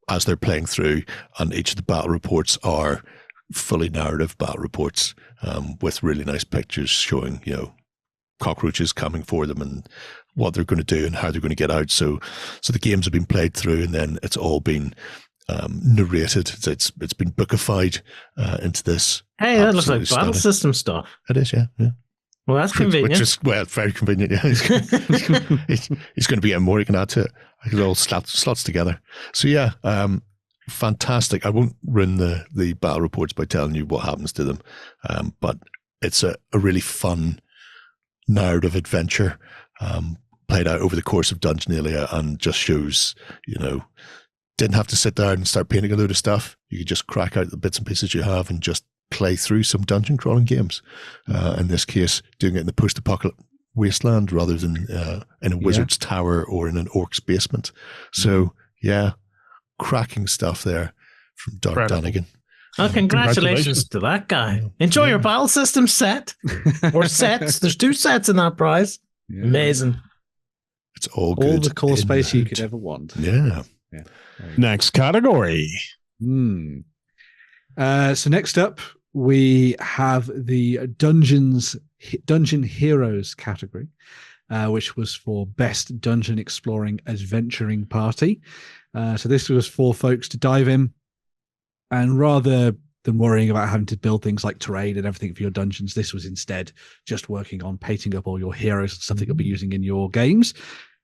as they're playing through, and each of the battle reports are fully narrative battle reports with really nice pictures showing cockroaches coming for them and what they're going to do and how they're going to get out. So the games have been played through, and then it's all been narrated. It's been bookified into this. Hey, that looks like battle system stuff. It is, yeah. Well, that's convenient. Which is, very convenient, yeah. He's going to be getting more he can add to it. It all slots together. So yeah, fantastic. I won't ruin the battle reports by telling you what happens to them, but it's a really fun narrative adventure played out over the course of Dungeonalia, and just shows, didn't have to sit down and start painting a load of stuff. You could just crack out the bits and pieces you have and just play through some dungeon crawling games. In this case, doing it in the post-apocalyptic wasteland rather than in a wizard's tower or in an orc's basement. So yeah, cracking stuff there from Dark Dunnigan. Well, congratulations to that guy. Enjoy your battle system set or sets. There's 2 sets in that prize. Amazing. It's all good. All the core space you could ever want. Yeah. Next category. So next up, we have the Dungeon Heroes category, which was for Best Dungeon Exploring Adventuring Party. So this was for folks to dive in, and rather than worrying about having to build things like terrain and everything for your dungeons, this was instead just working on painting up all your heroes and stuff that you'll be using in your games.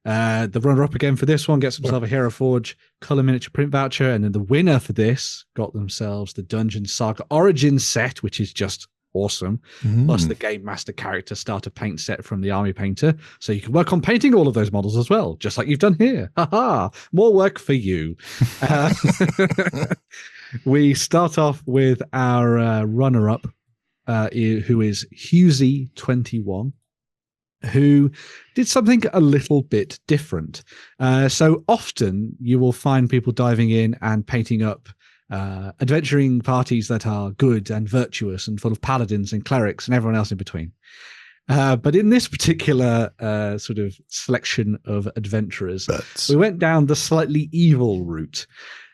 The runner-up again for this one gets themselves a Hero Forge color miniature print voucher, and then the winner for this got themselves the Dungeon Saga Origin set, which is just awesome, plus the Game Master character starter paint set from the Army Painter, so you can work on painting all of those models as well, just like you've done here. More work for you. We start off with our runner-up, who is Husey21. who did something a little bit different. So often you will find people diving in and painting up adventuring parties that are good and virtuous and full of paladins and clerics and everyone else in between. But in this particular sort of selection of adventurers, we went down the slightly evil route.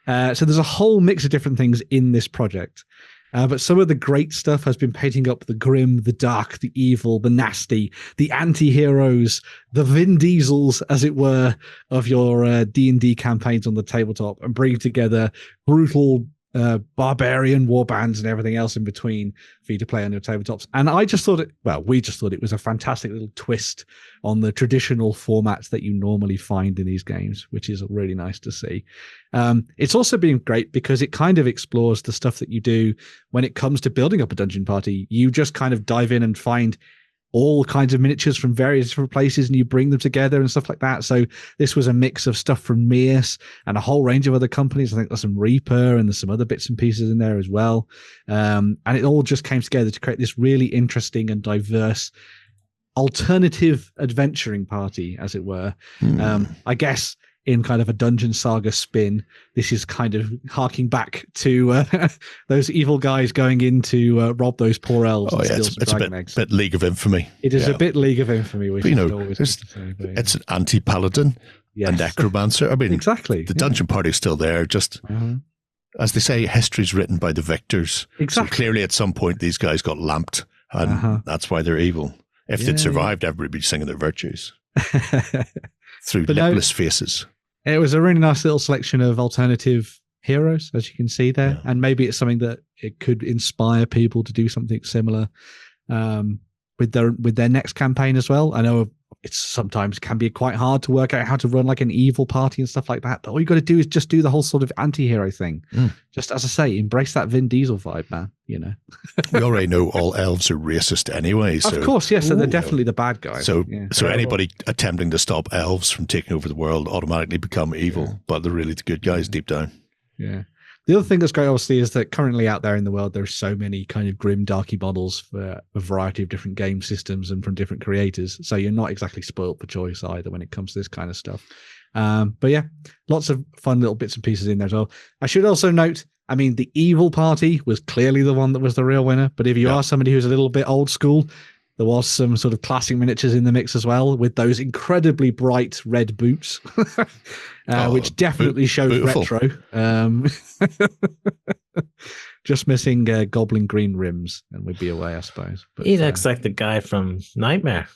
So there's a whole mix of different things in this project. But some of the great stuff has been painting up the grim, the dark, the evil, the nasty, the anti-heroes, the Vin Diesels, as it were, of your D&D campaigns on the tabletop, and bringing together brutal barbarian war bands and everything else in between for you to play on your tabletops. And I just thought we just thought it was a fantastic little twist on the traditional formats that you normally find in these games, which is really nice to see. It's also been great because it kind of explores the stuff that you do when it comes to building up a dungeon party. You just kind of dive in and find all kinds of miniatures from various different places and you bring them together and stuff like that. So this was a mix of stuff from Mears and a whole range of other companies. I think there's some Reaper and there's some other bits and pieces in there as well. And it all just came together to create this really interesting and diverse alternative adventuring party, as it were. I guess in kind of a Dungeon Saga spin, this is kind of harking back to those evil guys going in to rob those poor elves and steal some dragon eggs. Bit League of Infamy. It is a bit League of Infamy. Which it's an anti-paladin, a necromancer. I mean, exactly. The dungeon party's still there. Just as they say, history's written by the victors. Exactly. So clearly, at some point, these guys got lamped, and that's why they're evil. If they'd survived, everybody would be singing their virtues through lipless faces. It was a really nice little selection of alternative heroes, as you can see there. And maybe it's something that it could inspire people to do something similar with their next campaign as well. I know it sometimes can be quite hard to work out how to run like an evil party and stuff like that. But all you got to do is just do the whole sort of anti-hero thing. Just as I say, embrace that Vin Diesel vibe, man. You know, we already know all elves are racist anyway. So, of course, yes. So they're definitely the bad guys. So anybody attempting to stop elves from taking over the world automatically become evil, but they're really the good guys deep down. Yeah. The other thing that's great, obviously, is that currently out there in the world, there's so many kind of grim, darky models for a variety of different game systems and from different creators. So you're not exactly spoiled for choice either when it comes to this kind of stuff. But yeah, lots of fun little bits and pieces in there as well. I should also note, I mean, the evil party was clearly the one that was the real winner. But if you are somebody who's a little bit old school, there was some sort of classic miniatures in the mix as well, with those incredibly bright red boots, which definitely showed retro. Just missing goblin green rims, and we'd be away, I suppose. But, he looks like the guy from Nightmare.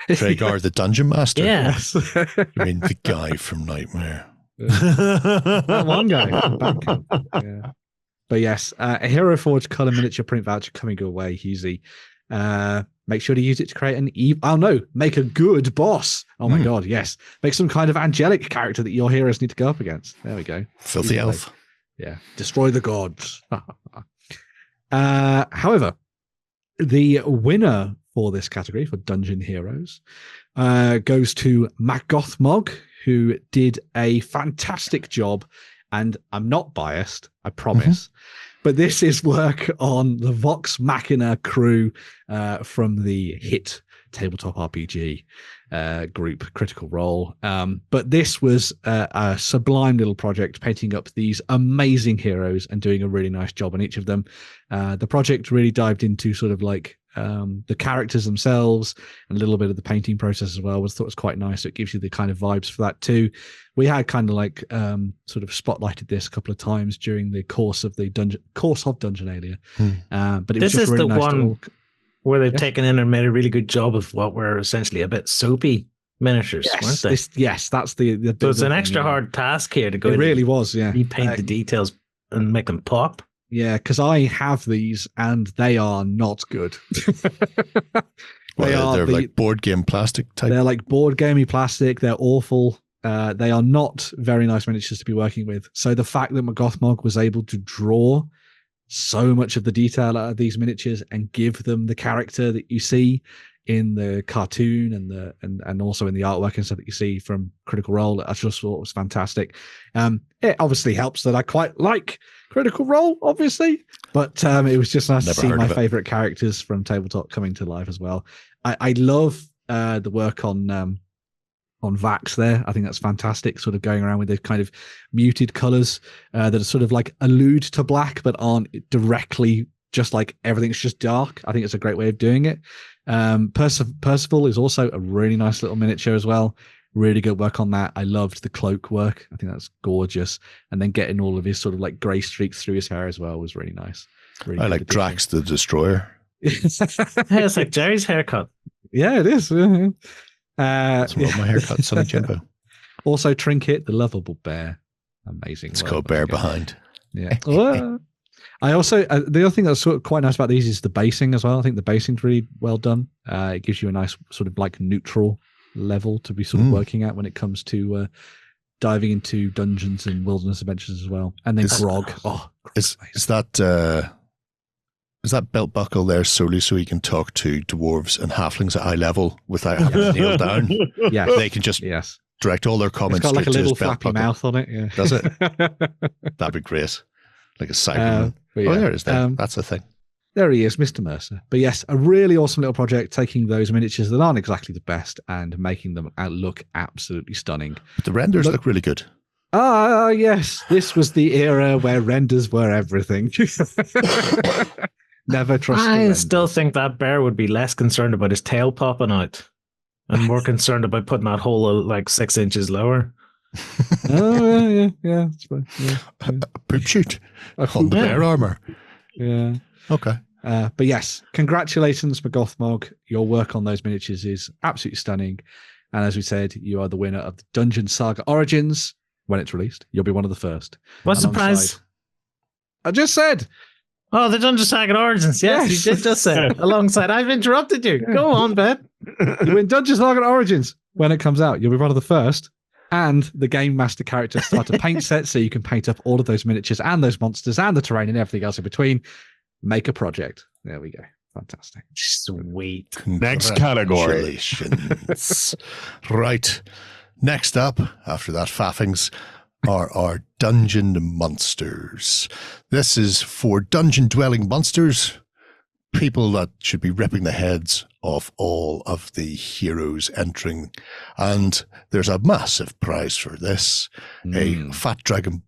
Tragar, the Dungeon Master. Yes. I mean, the guy from Nightmare. That one guy. Yeah. But yes, a Hero Forge color miniature print voucher coming your way, Husey. Make sure to use it to create make a good boss. Oh my god, yes. Make some kind of angelic character that your heroes need to go up against. There we go. Filthy elf. Yeah. Destroy the gods. However, the winner for this category for Dungeon Heroes goes to Magothmog, who did a fantastic job. And I'm not biased, I promise. But this is work on the Vox Machina crew from the hit tabletop RPG group Critical Role. But this was a sublime little project, painting up these amazing heroes and doing a really nice job on each of them. The project really dived into sort of like the characters themselves and a little bit of the painting process as well. I thought it was quite nice. So it gives you the kind of vibes for that too. We had kind of like sort of spotlighted this a couple of times during the course of Dungeonalia. But it was just really nice one where they've taken in and made a really good job of what were essentially a bit soapy miniatures, weren't they? That's the so it's an extra hard task here to go. It really was, yeah. Repaint the details and make them pop. Yeah, because I have these and they are not good. They're like board game plastic type. They're like board gamey plastic. They're awful. They are not very nice miniatures to be working with. So the fact that Magothmog was able to draw so much of the detail out of these miniatures and give them the character that you see in the cartoon and also in the artwork and stuff that you see from Critical Role, I just thought was fantastic. It obviously helps that I quite like Critical Role, obviously, but it was just nice to see my favorite characters from tabletop coming to life as well. I love the work on Vax there. I think that's fantastic. Sort of going around with the kind of muted colors that are sort of like allude to black, but aren't directly just like everything's just dark. I think it's a great way of doing it. Percival is also a really nice little miniature as well. Really good work on that. I loved the cloak work. I think that's gorgeous. And then getting all of his sort of like grey streaks through his hair as well was really nice. Really I like Drax the Destroyer. It's like Jerry's haircut. Yeah, it is. That's my haircut, Sonny Jimbo. Also, Trinket, the lovable bear. Amazing. It's called Bear Behind. Yeah. I also, the other thing that's sort of quite nice about these is the basing as well. I think the basing's really well done. It gives you a nice sort of like neutral level to be sort of working at when it comes to diving into dungeons and wilderness adventures as well. And then Grog. Is that belt buckle there solely so he can talk to dwarves and halflings at eye level without having to kneel down? Yeah, they can just direct all their comments. It's got like a little flappy flappy mouth on it. Yeah, does it? That'd be great. Like a Cyberman. There it is. That's the thing. There he is, Mr. Mercer. But yes, a really awesome little project, taking those miniatures that aren't exactly the best and making them look absolutely stunning. But the renders look really good. Yes. This was the era where renders were everything. Never trust I still think that bear would be less concerned about his tail popping out and more concerned about putting that hole like 6 inches lower. Yeah. That's fine. A poop shoot on the bear armor. Yeah. Okay. But yes, congratulations, McGothmog. Your work on those miniatures is absolutely stunning. And as we said, you are the winner of the Dungeon Saga Origins. When it's released, you'll be one of the first. What's the prize? I just said. Oh, the Dungeon Saga Origins. Yes, you did just say. Alongside, I've interrupted you. Yeah. Go on, Ben. You win Dungeon Saga Origins. When it comes out, you'll be one of the first. And the Game Master characters start a paint set, so you can paint up all of those miniatures and those monsters and the terrain and everything else in between. Make a project. There we go. Fantastic. Sweet. Next category. Right. Next up, after that faffings, are our dungeon monsters. This is for dungeon-dwelling monsters, people that should be ripping the heads off all of the heroes entering. And there's a massive prize for this, a Fat Dragon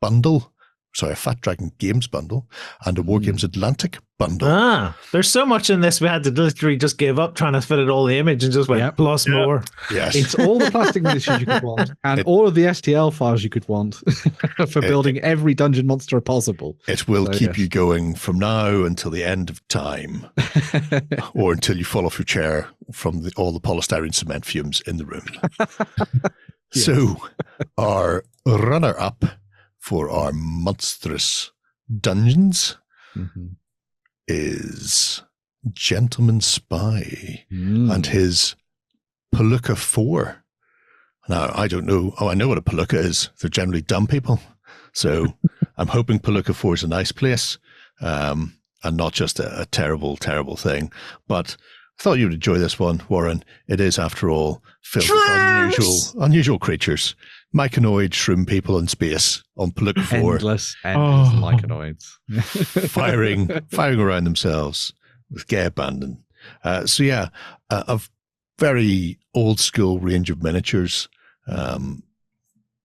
bundle. Sorry, a Fat Dragon Games bundle and a War Games Atlantic bundle. There's so much in this we had to literally just give up trying to fit it all the image and just went plus more. Yes. It's all the plastic miniatures you could want and all of the STL files you could want for building every dungeon monster possible. It will keep you going from now until the end of time or until you fall off your chair from all the polystyrene cement fumes in the room. So our runner-up for our monstrous dungeons is Gentleman Spy and his Palooka 4. Now, I don't know. I know what a Palooka is. They're generally dumb people. So I'm hoping Palooka 4 is a nice place and not just a terrible, terrible thing. But I thought you would enjoy this one, Warren. It is, after all, filled with unusual creatures. Myconoid shroom people in space on Palooka 4. Endless myconoids. firing around themselves with gay abandon. A very old school range of miniatures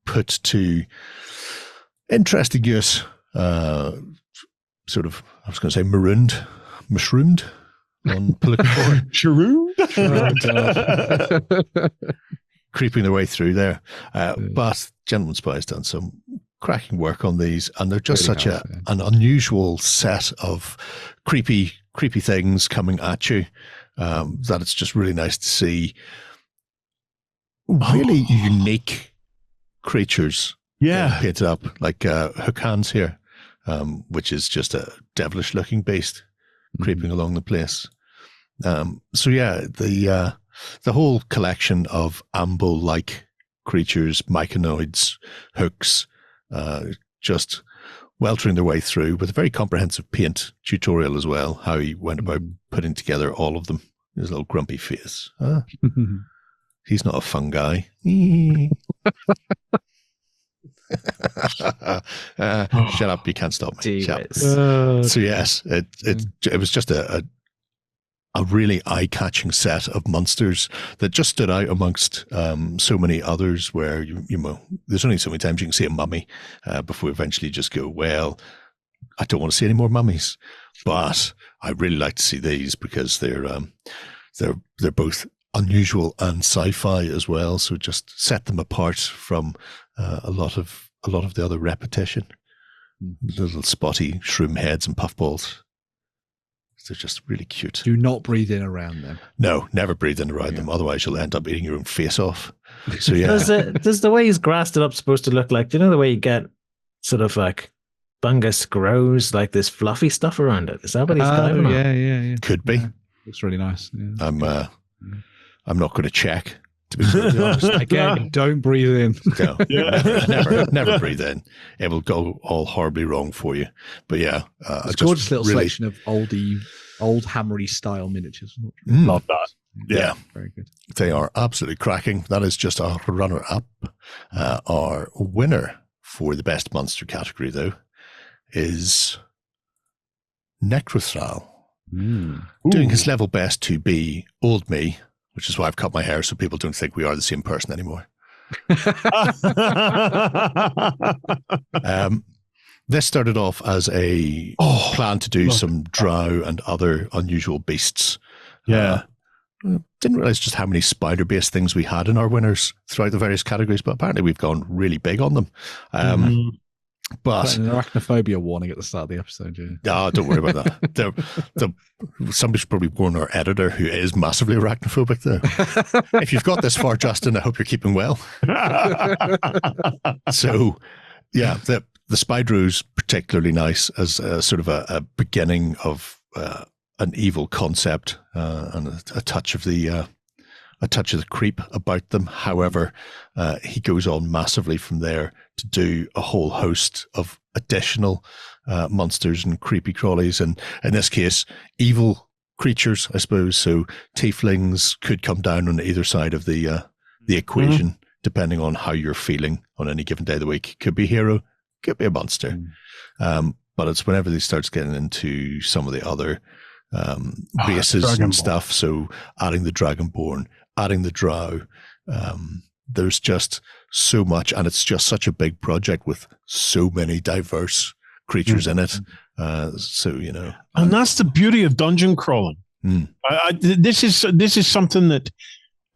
put to interesting use. Sort of, I was going to say mushroomed on Palooka 4. Creeping their way through there. But Gentleman Spy has done some cracking work on these, and they're just really such an unusual set of creepy things coming at you that it's just really nice to see really unique creatures painted up, like Hookhands here, which is just a devilish looking beast creeping along the place. The whole collection of Ambo-like creatures, myconoids, hooks, just weltering their way through with a very comprehensive paint tutorial as well, how he went about putting together all of them. His little grumpy face. He's not a fun guy. Shut up, you can't stop me. So yes, it was just a a really eye-catching set of monsters that just stood out amongst so many others where, you know, there's only so many times you can see a mummy before eventually just go, well, I don't want to see any more mummies. But I really like to see these because they're both unusual and sci-fi as well. So just set them apart from a lot of the other repetition. Little spotty shroom heads and puffballs. They're just really cute. Do not breathe in around them. No, never breathe in around them. Otherwise, you'll end up eating your own face off. So yeah. Does the way he's grassed it up supposed to look like? Do you know the way you get sort of like fungus grows like this fluffy stuff around it? Is that what he's got? Yeah. Could be. Yeah. It's really nice. Yeah. I'm not going to check. To be really honest, again, don't breathe in. No, never breathe in. It will go all horribly wrong for you. But yeah, it's a gorgeous little selection of old hammery style miniatures. Love that. Yeah, very good. They are absolutely cracking. That is just a runner up. Our winner for the best monster category, though, is Necrothral, doing his level best to be old me. Which is why I've cut my hair so people don't think we are the same person anymore. This started off as a plan to do some drow and other unusual beasts. Yeah. Didn't realize just how many spider-based things we had in our winners throughout the various categories, but apparently we've gone really big on them. But an arachnophobia warning at the start of the episode. Yeah. Don't worry about that. Somebody's probably warned our editor, who is massively arachnophobic, though. If you've got this far, Justin, I hope you're keeping well. So, yeah, the Spydro's particularly nice as a sort of a beginning of an evil concept and a touch of the creep about them. However, he goes on massively from there to do a whole host of additional monsters and creepy crawlies, and in this case, evil creatures, I suppose. So tieflings could come down on either side of the equation, depending on how you're feeling on any given day of the week. Could be a hero, could be a monster. But it's whenever they starts getting into some of the other races and stuff. So adding the Dragonborn, adding the Drow, there's just so much, and it's just such a big project with so many diverse creatures in it. So, you know, and that's the beauty of dungeon crawling. This is something that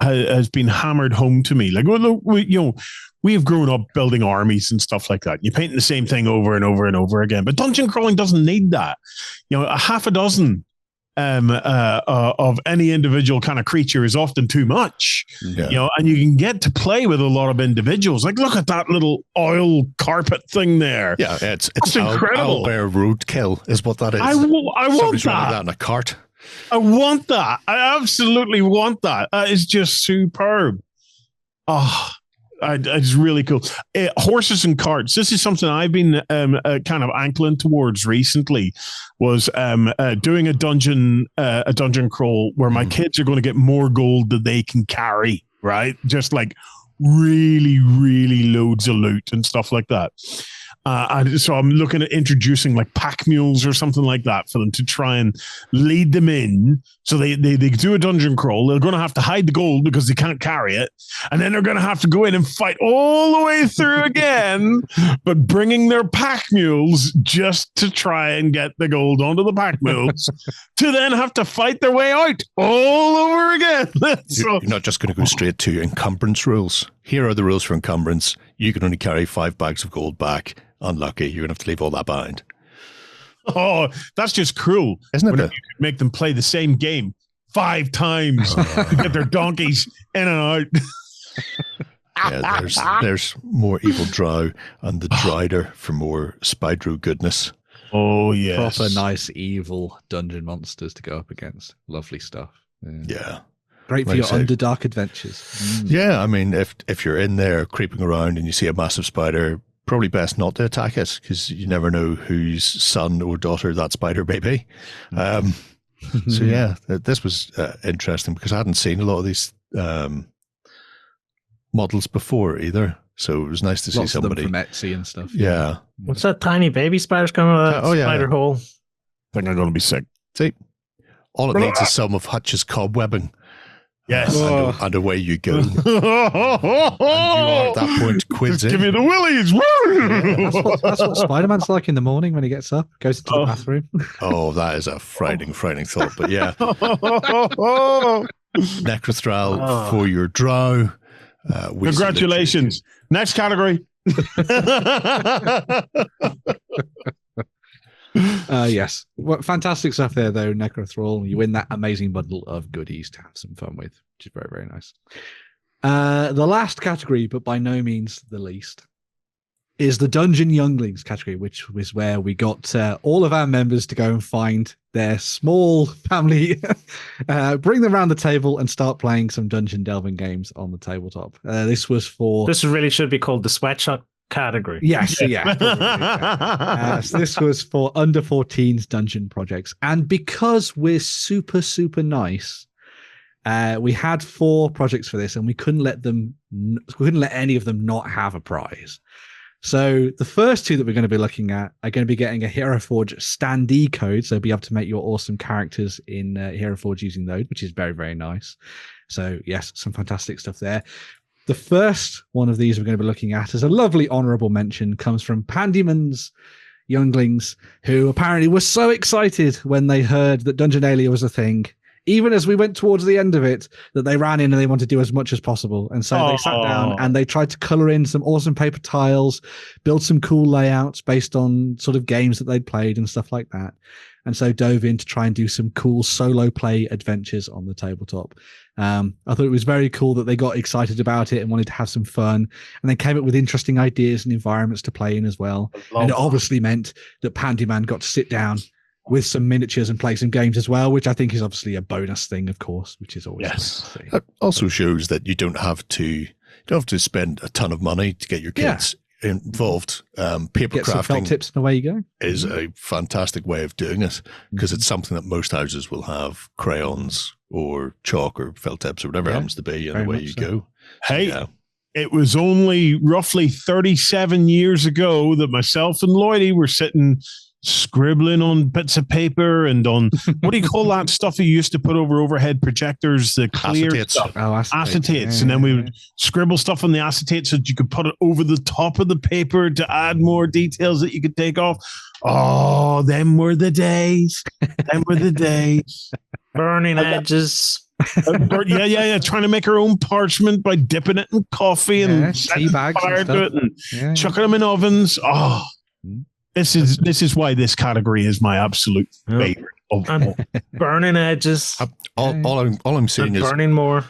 has been hammered home to me. Like, look, we have grown up building armies and stuff like that. You're painting the same thing over and over and over again, but dungeon crawling doesn't need that. You know, a half a dozen of any individual kind of creature is often too much, you know, and you can get to play with a lot of individuals. Like, look at that little oil carpet thing there. Yeah, it's incredible. Owlbear roadkill is what that is. I want that in a cart. I want that. I absolutely want that. That is just superb. It's really cool. Horses and carts. This is something I've been kind of ankling towards recently. Was doing a dungeon crawl where my kids are going to get more gold than they can carry. Right, just like really, really loads of loot and stuff like that. And so I'm looking at introducing like pack mules or something like that for them to try and lead them in. So they do a dungeon crawl. They're going to have to hide the gold because they can't carry it. And then they're going to have to go in and fight all the way through again, but bringing their pack mules just to try and get the gold onto the pack mules to then have to fight their way out all over again. You're not just going to go straight to encumbrance rules. Here are the rules for encumbrance. You can only carry 5 bags of gold back. Unlucky, you're going to have to leave all that behind. Oh, that's just cruel. Isn't it? You could make them play the same game 5 times to get their donkeys in and out. Yeah, there's more evil drow and the drider for more Spydro goodness. Oh, yes. Proper nice evil dungeon monsters to go up against. Lovely stuff. Yeah. Great for your Underdark adventures. Yeah, I mean, if you're in there creeping around and you see a massive spider, probably best not to attack it because you never know whose son or daughter that spider may be. So yeah, this was interesting because I hadn't seen a lot of these models before either. So it was nice to see somebody from Etsy and stuff. Yeah. What's that tiny baby spiders coming out of that spider hole? I think I'm going to be sick. See, All it needs is some of Hutch's cobwebbing. Yes. And away you go. And you are at that point quids in. Give me the willies. That's what Spider-Man's like in the morning when he gets up, goes into the bathroom. Oh, that is a frightening thought. But yeah. Necrothral for your drow. Congratulations. Next category. Yes. Well, fantastic stuff there, though, Necrothrall. You win that amazing bundle of goodies to have some fun with, which is very, very nice. The last category, but by no means the least, is the Dungeon Younglings category, which was where we got all of our members to go and find their small family, bring them around the table and start playing some dungeon delving games on the tabletop. This really should be called the sweatshop category. Yes, yeah. So this was for under 14s dungeon projects. And because we're super, super nice, we had 4 projects for this and we couldn't let any of them not have a prize. So the first 2 that we're going to be looking at are going to be getting a Hero Forge standee code. So be able to make your awesome characters in Hero Forge using those, which is very, very nice. So yes, some fantastic stuff there. The first one of these we're going to be looking at as a lovely honorable mention comes from Pandyman's Younglings, who apparently were so excited when they heard that Dungeonalia was a thing, even as we went towards the end of it, that they ran in and they wanted to do as much as possible. And so they sat down and they tried to color in some awesome paper tiles, build some cool layouts based on sort of games that they'd played and stuff like that. And so dove in to try and do some cool solo play adventures on the tabletop. I thought it was very cool that they got excited about it and wanted to have some fun, and they came up with interesting ideas and environments to play in as well. And it obviously meant that Pandyman got to sit down with some miniatures and play some games as well, which I think is obviously a bonus thing, of course, which is always nice to see. That also shows that you don't have to spend a ton of money to get your kids involved. Paper Get some felt crafting tips and away you go. is a fantastic way of doing it, because it's something that most houses will have crayons or chalk or felt tips or whatever it happens to be, and away you go. Hey, it was only roughly 37 years ago that myself and Lloyd were sitting scribbling on bits of paper and on what do you call that stuff you used to put over overhead projectors, the clear Acetates. stuff. Acetates. And then we would scribble stuff on the acetate so that you could put it over the top of the paper to add more details that you could take off. Oh, them were the days. Burning edges. Trying to make our own parchment by dipping it in coffee and tea bags fire and to it and chucking them in ovens. This is why this category is my absolute favorite. Burning edges. All I'm saying is burning more.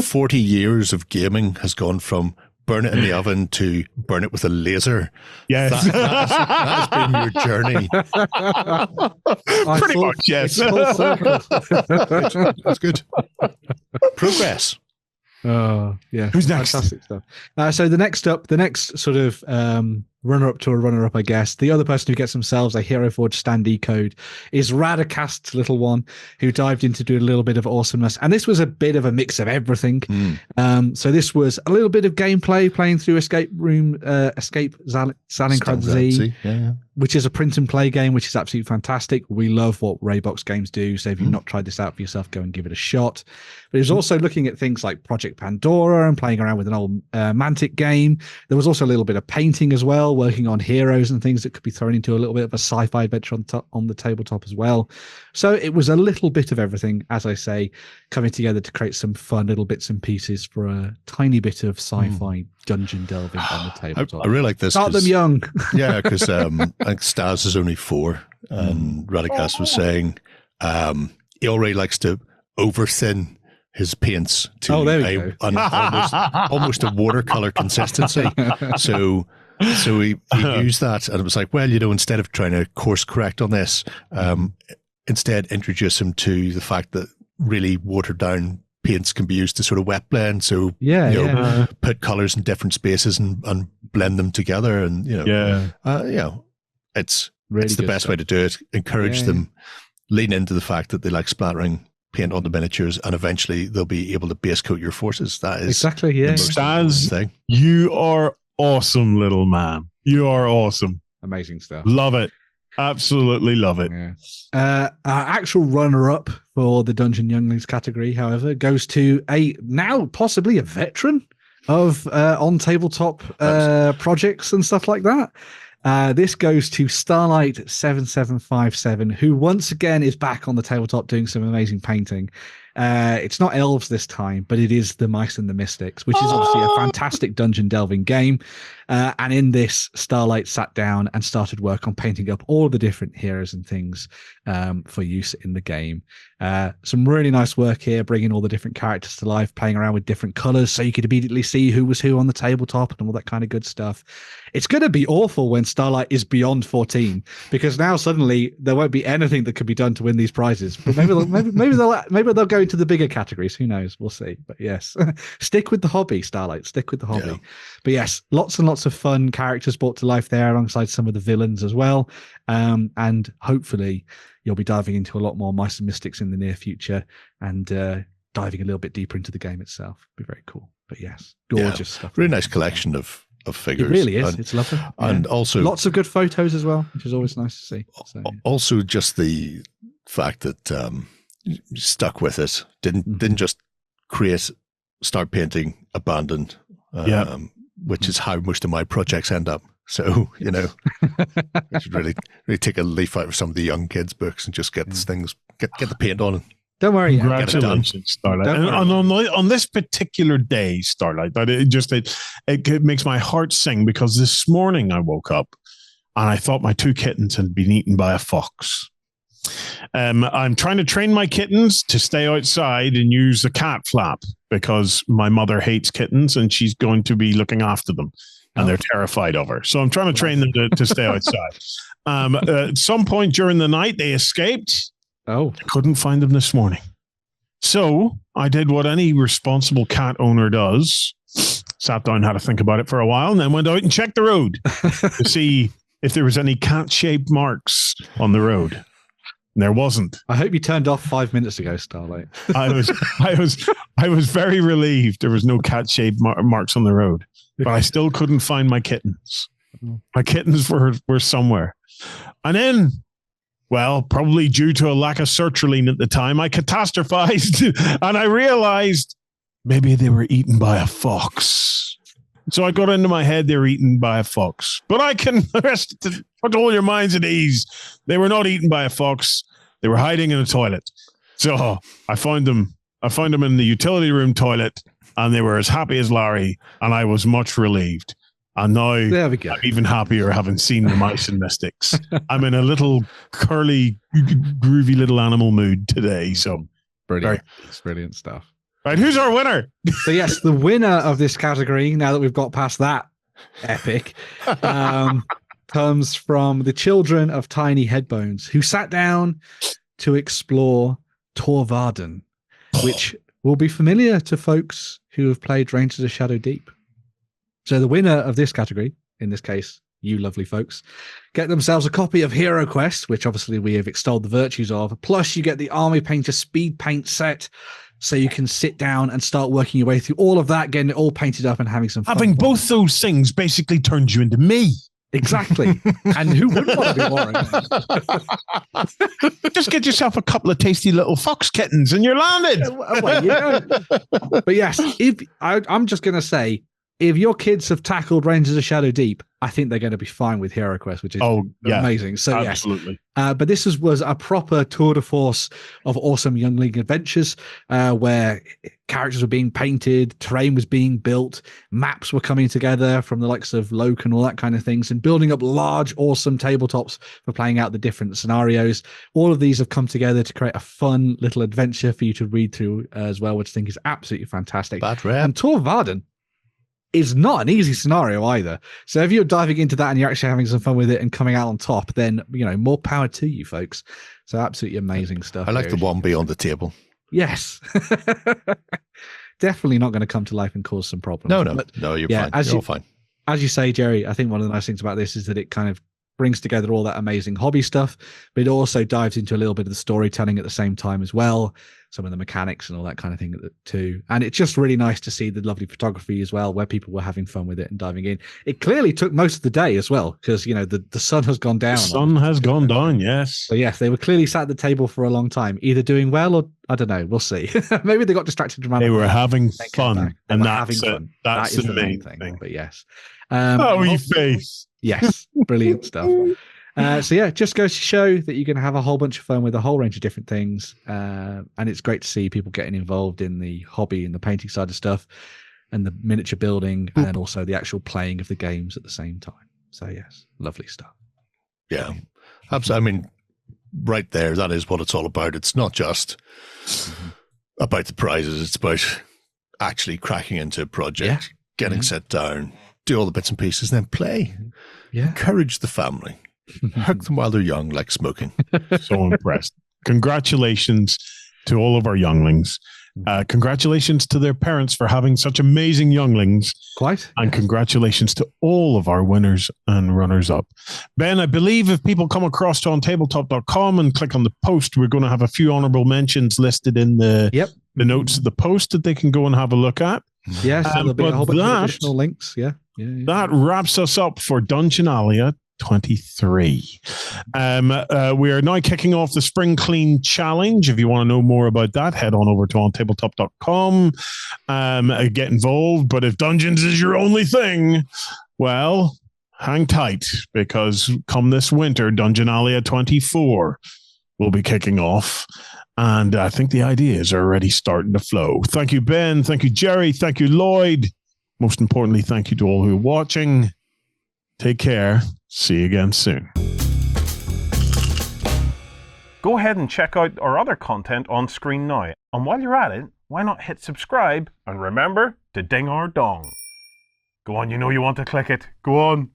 40 years of gaming has gone from burn it in the oven to burn it with a laser. Yes. That has been your journey. Pretty much, yes. That's good. Progress. Oh, yeah. Who's next? Fantastic stuff. So the next sort of runner-up to a runner-up, I guess, the other person who gets themselves a Hero Forge standee code is Radicast's little one, who dived into doing a little bit of awesomeness. And this was a bit of a mix of everything. So this was a little bit of gameplay, playing through Escape Stalingrad Z, which is a print and play game, which is absolutely fantastic. We love what Raybox games do. So if you've not tried this out for yourself, go and give it a shot. But it was also looking at things like Project Pandora and playing around with an old Mantic game. There was also a little bit of painting as well, working on heroes and things that could be thrown into a little bit of a sci-fi adventure on the tabletop as well. So it was a little bit of everything, as I say, coming together to create some fun little bits and pieces for a tiny bit of sci-fi dungeon delving on the tabletop. I really like this. Start them young. Yeah, because I think Stas is only 4, and Radicast was saying he already likes to over-thin his paints to almost a watercolor consistency. So he used that, and it was like, well, instead of trying to course correct on this, instead introduce him to the fact that really watered down paints can be used to sort of wet blend. So put colors in different spaces and blend them together, and it's the best way to do it. Encourage them, lean into the fact that they like splattering paint on the miniatures, and eventually they'll be able to base coat your forces. That is exactly the most Stas, thing. You are awesome, little man. You are awesome. Amazing stuff. Love it. Absolutely love it. Yeah. Our actual runner-up for the Dungeon Younglings category, however, goes to a now possibly a veteran of on-tabletop projects and stuff like that. This goes to Starlight7757, who once again is back on the tabletop doing some amazing painting. It's not elves this time, but it is the Mice and the Mystics, which is obviously a fantastic dungeon delving game. And in this, Starlight sat down and started work on painting up all the different heroes and things for use in the game. Some really nice work here, bringing all the different characters to life, playing around with different colors so you could immediately see who was who on the tabletop and all that kind of good stuff. It's going to be awful when Starlight is beyond 14, because now suddenly there won't be anything that could be done to win these prizes. But maybe they'll go into the bigger categories. Who knows? We'll see. But yes, stick with the hobby, Starlight. Stick with the hobby. Yeah. But yes, lots and lots of fun characters brought to life there alongside some of the villains as well. And hopefully you'll be diving into a lot more Mice and Mystics in the near future and diving a little bit deeper into the game itself. It'd be very cool. But yes, gorgeous stuff. Really nice collection of figures. It really is. It's lovely. And also lots of good photos as well, which is always nice to see. So, yeah. Also just the fact that stuck with it, didn't just start painting, abandon, which is how most of my projects end up. So, I should really take a leaf out of some of the young kids' books and just get these things, get the paint on. Don't worry. Congratulations, Starlight. And on this particular day, Starlight, it makes my heart sing, because this morning I woke up and I thought my 2 kittens had been eaten by a fox. I'm trying to train my kittens to stay outside and use the cat flap, because my mother hates kittens and she's going to be looking after them. And they're terrified of her. So I'm trying to train them to stay outside. At some point during the night, they escaped. Oh. I couldn't find them this morning. So I did what any responsible cat owner does. Sat down, had to think about it for a while, and then went out and checked the road to see if there was any cat-shaped marks on the road. And there wasn't. I hope you turned off 5 minutes ago, Starlight. I was very relieved there was no cat-shaped marks on the road. But I still couldn't find my kittens. My kittens were somewhere. And then, well, probably due to a lack of sertraline at the time, I catastrophized and I realized maybe they were eaten by a fox. So I got into my head they were eaten by a fox. But I can put all your minds at ease. They were not eaten by a fox. They were hiding in a toilet. So I found them in the utility room toilet. And they were as happy as Larry, and I was much relieved. And now I'm even happier having seen the Mice and Mystics. I'm in a little curly, groovy little animal mood today. So brilliant. It's brilliant stuff. Right, who's our winner? So yes, the winner of this category, now that we've got past that epic, comes from the children of Tiny Headbones, who sat down to explore Tor Varden, which will be familiar to folks who have played Rangers of Shadow Deep. So the winner of this category, in this case, you lovely folks, get themselves a copy of Hero Quest, which obviously we have extolled the virtues of. Plus, you get the Army Painter Speed Paint set, so you can sit down and start working your way through all of that, getting it all painted up and having some fun. Having both those things basically turns you into me. Exactly. And who wouldn't want to be Warren? Just get yourself a couple of tasty little fox kittens and you're landed. But yes, I'm just going to say, if your kids have tackled Rangers of Shadow Deep, I think they're going to be fine with Hero Quest, which is amazing. So absolutely. Yes. But this was a proper tour de force of awesome Youngling adventures, where characters were being painted, terrain was being built, maps were coming together from the likes of Loke and all that kind of things, and building up large, awesome tabletops for playing out the different scenarios. All of these have come together to create a fun little adventure for you to read through as well, which I think is absolutely fantastic. And Tor Varden is not an easy scenario either. So if you're diving into that and you're actually having some fun with it and coming out on top, then, more power to you folks. So absolutely amazing stuff. I like the one beyond the table. Yes. Definitely not going to come to life and cause some problems. No, you're fine. You're all fine. As you say, Jerry, I think one of the nice things about this is that it kind of brings together all that amazing hobby stuff, but it also dives into a little bit of the storytelling at the same time as well, some of the mechanics and all that kind of thing too. And it's just really nice to see the lovely photography as well, where people were having fun with it and diving in. It clearly took most of the day as well, because the sun has gone down. The sun has gone down, yes. So yes, they were clearly sat at the table for a long time, either doing well or I don't know. We'll see. Maybe they got distracted from They were having fun, and that's the main thing. But yes, face. Yes, brilliant stuff. So yeah, just goes to show that you can have a whole bunch of fun with a whole range of different things, and it's great to see people getting involved in the hobby and the painting side of stuff, and the miniature building, and also the actual playing of the games at the same time. So yes, lovely stuff. Yeah, absolutely. I mean, right there, that is what it's all about. It's not just about the prizes. It's about actually cracking into a project, getting set down, do all the bits and pieces, and then play. Yeah. Encourage the family. Hook them while they're young, like smoking. So impressed. Congratulations to all of our younglings. Congratulations to their parents for having such amazing younglings. And congratulations to all of our winners and runners-up. Ben, I believe if people come across to OnTableTop.com and click on the post, we're going to have a few honorable mentions listed in the notes of the post that they can go and have a look at. Yes, there'll be a whole bunch of additional links. Yeah. That wraps us up for Dungeonalia 23. We are now kicking off the Spring Clean Challenge. If you want to know more about that, head on over to OnTableTop.com. Get involved. But if Dungeons is your only thing, well, hang tight, because come this winter, Dungeonalia 24 will be kicking off. And I think the ideas are already starting to flow. Thank you, Ben. Thank you, Jerry. Thank you, Lloyd. Most importantly, thank you to all who are watching. Take care. See you again soon. Go ahead and check out our other content on screen now. And while you're at it, why not hit subscribe and remember to ding our dong. Go on, you know you want to click it. Go on.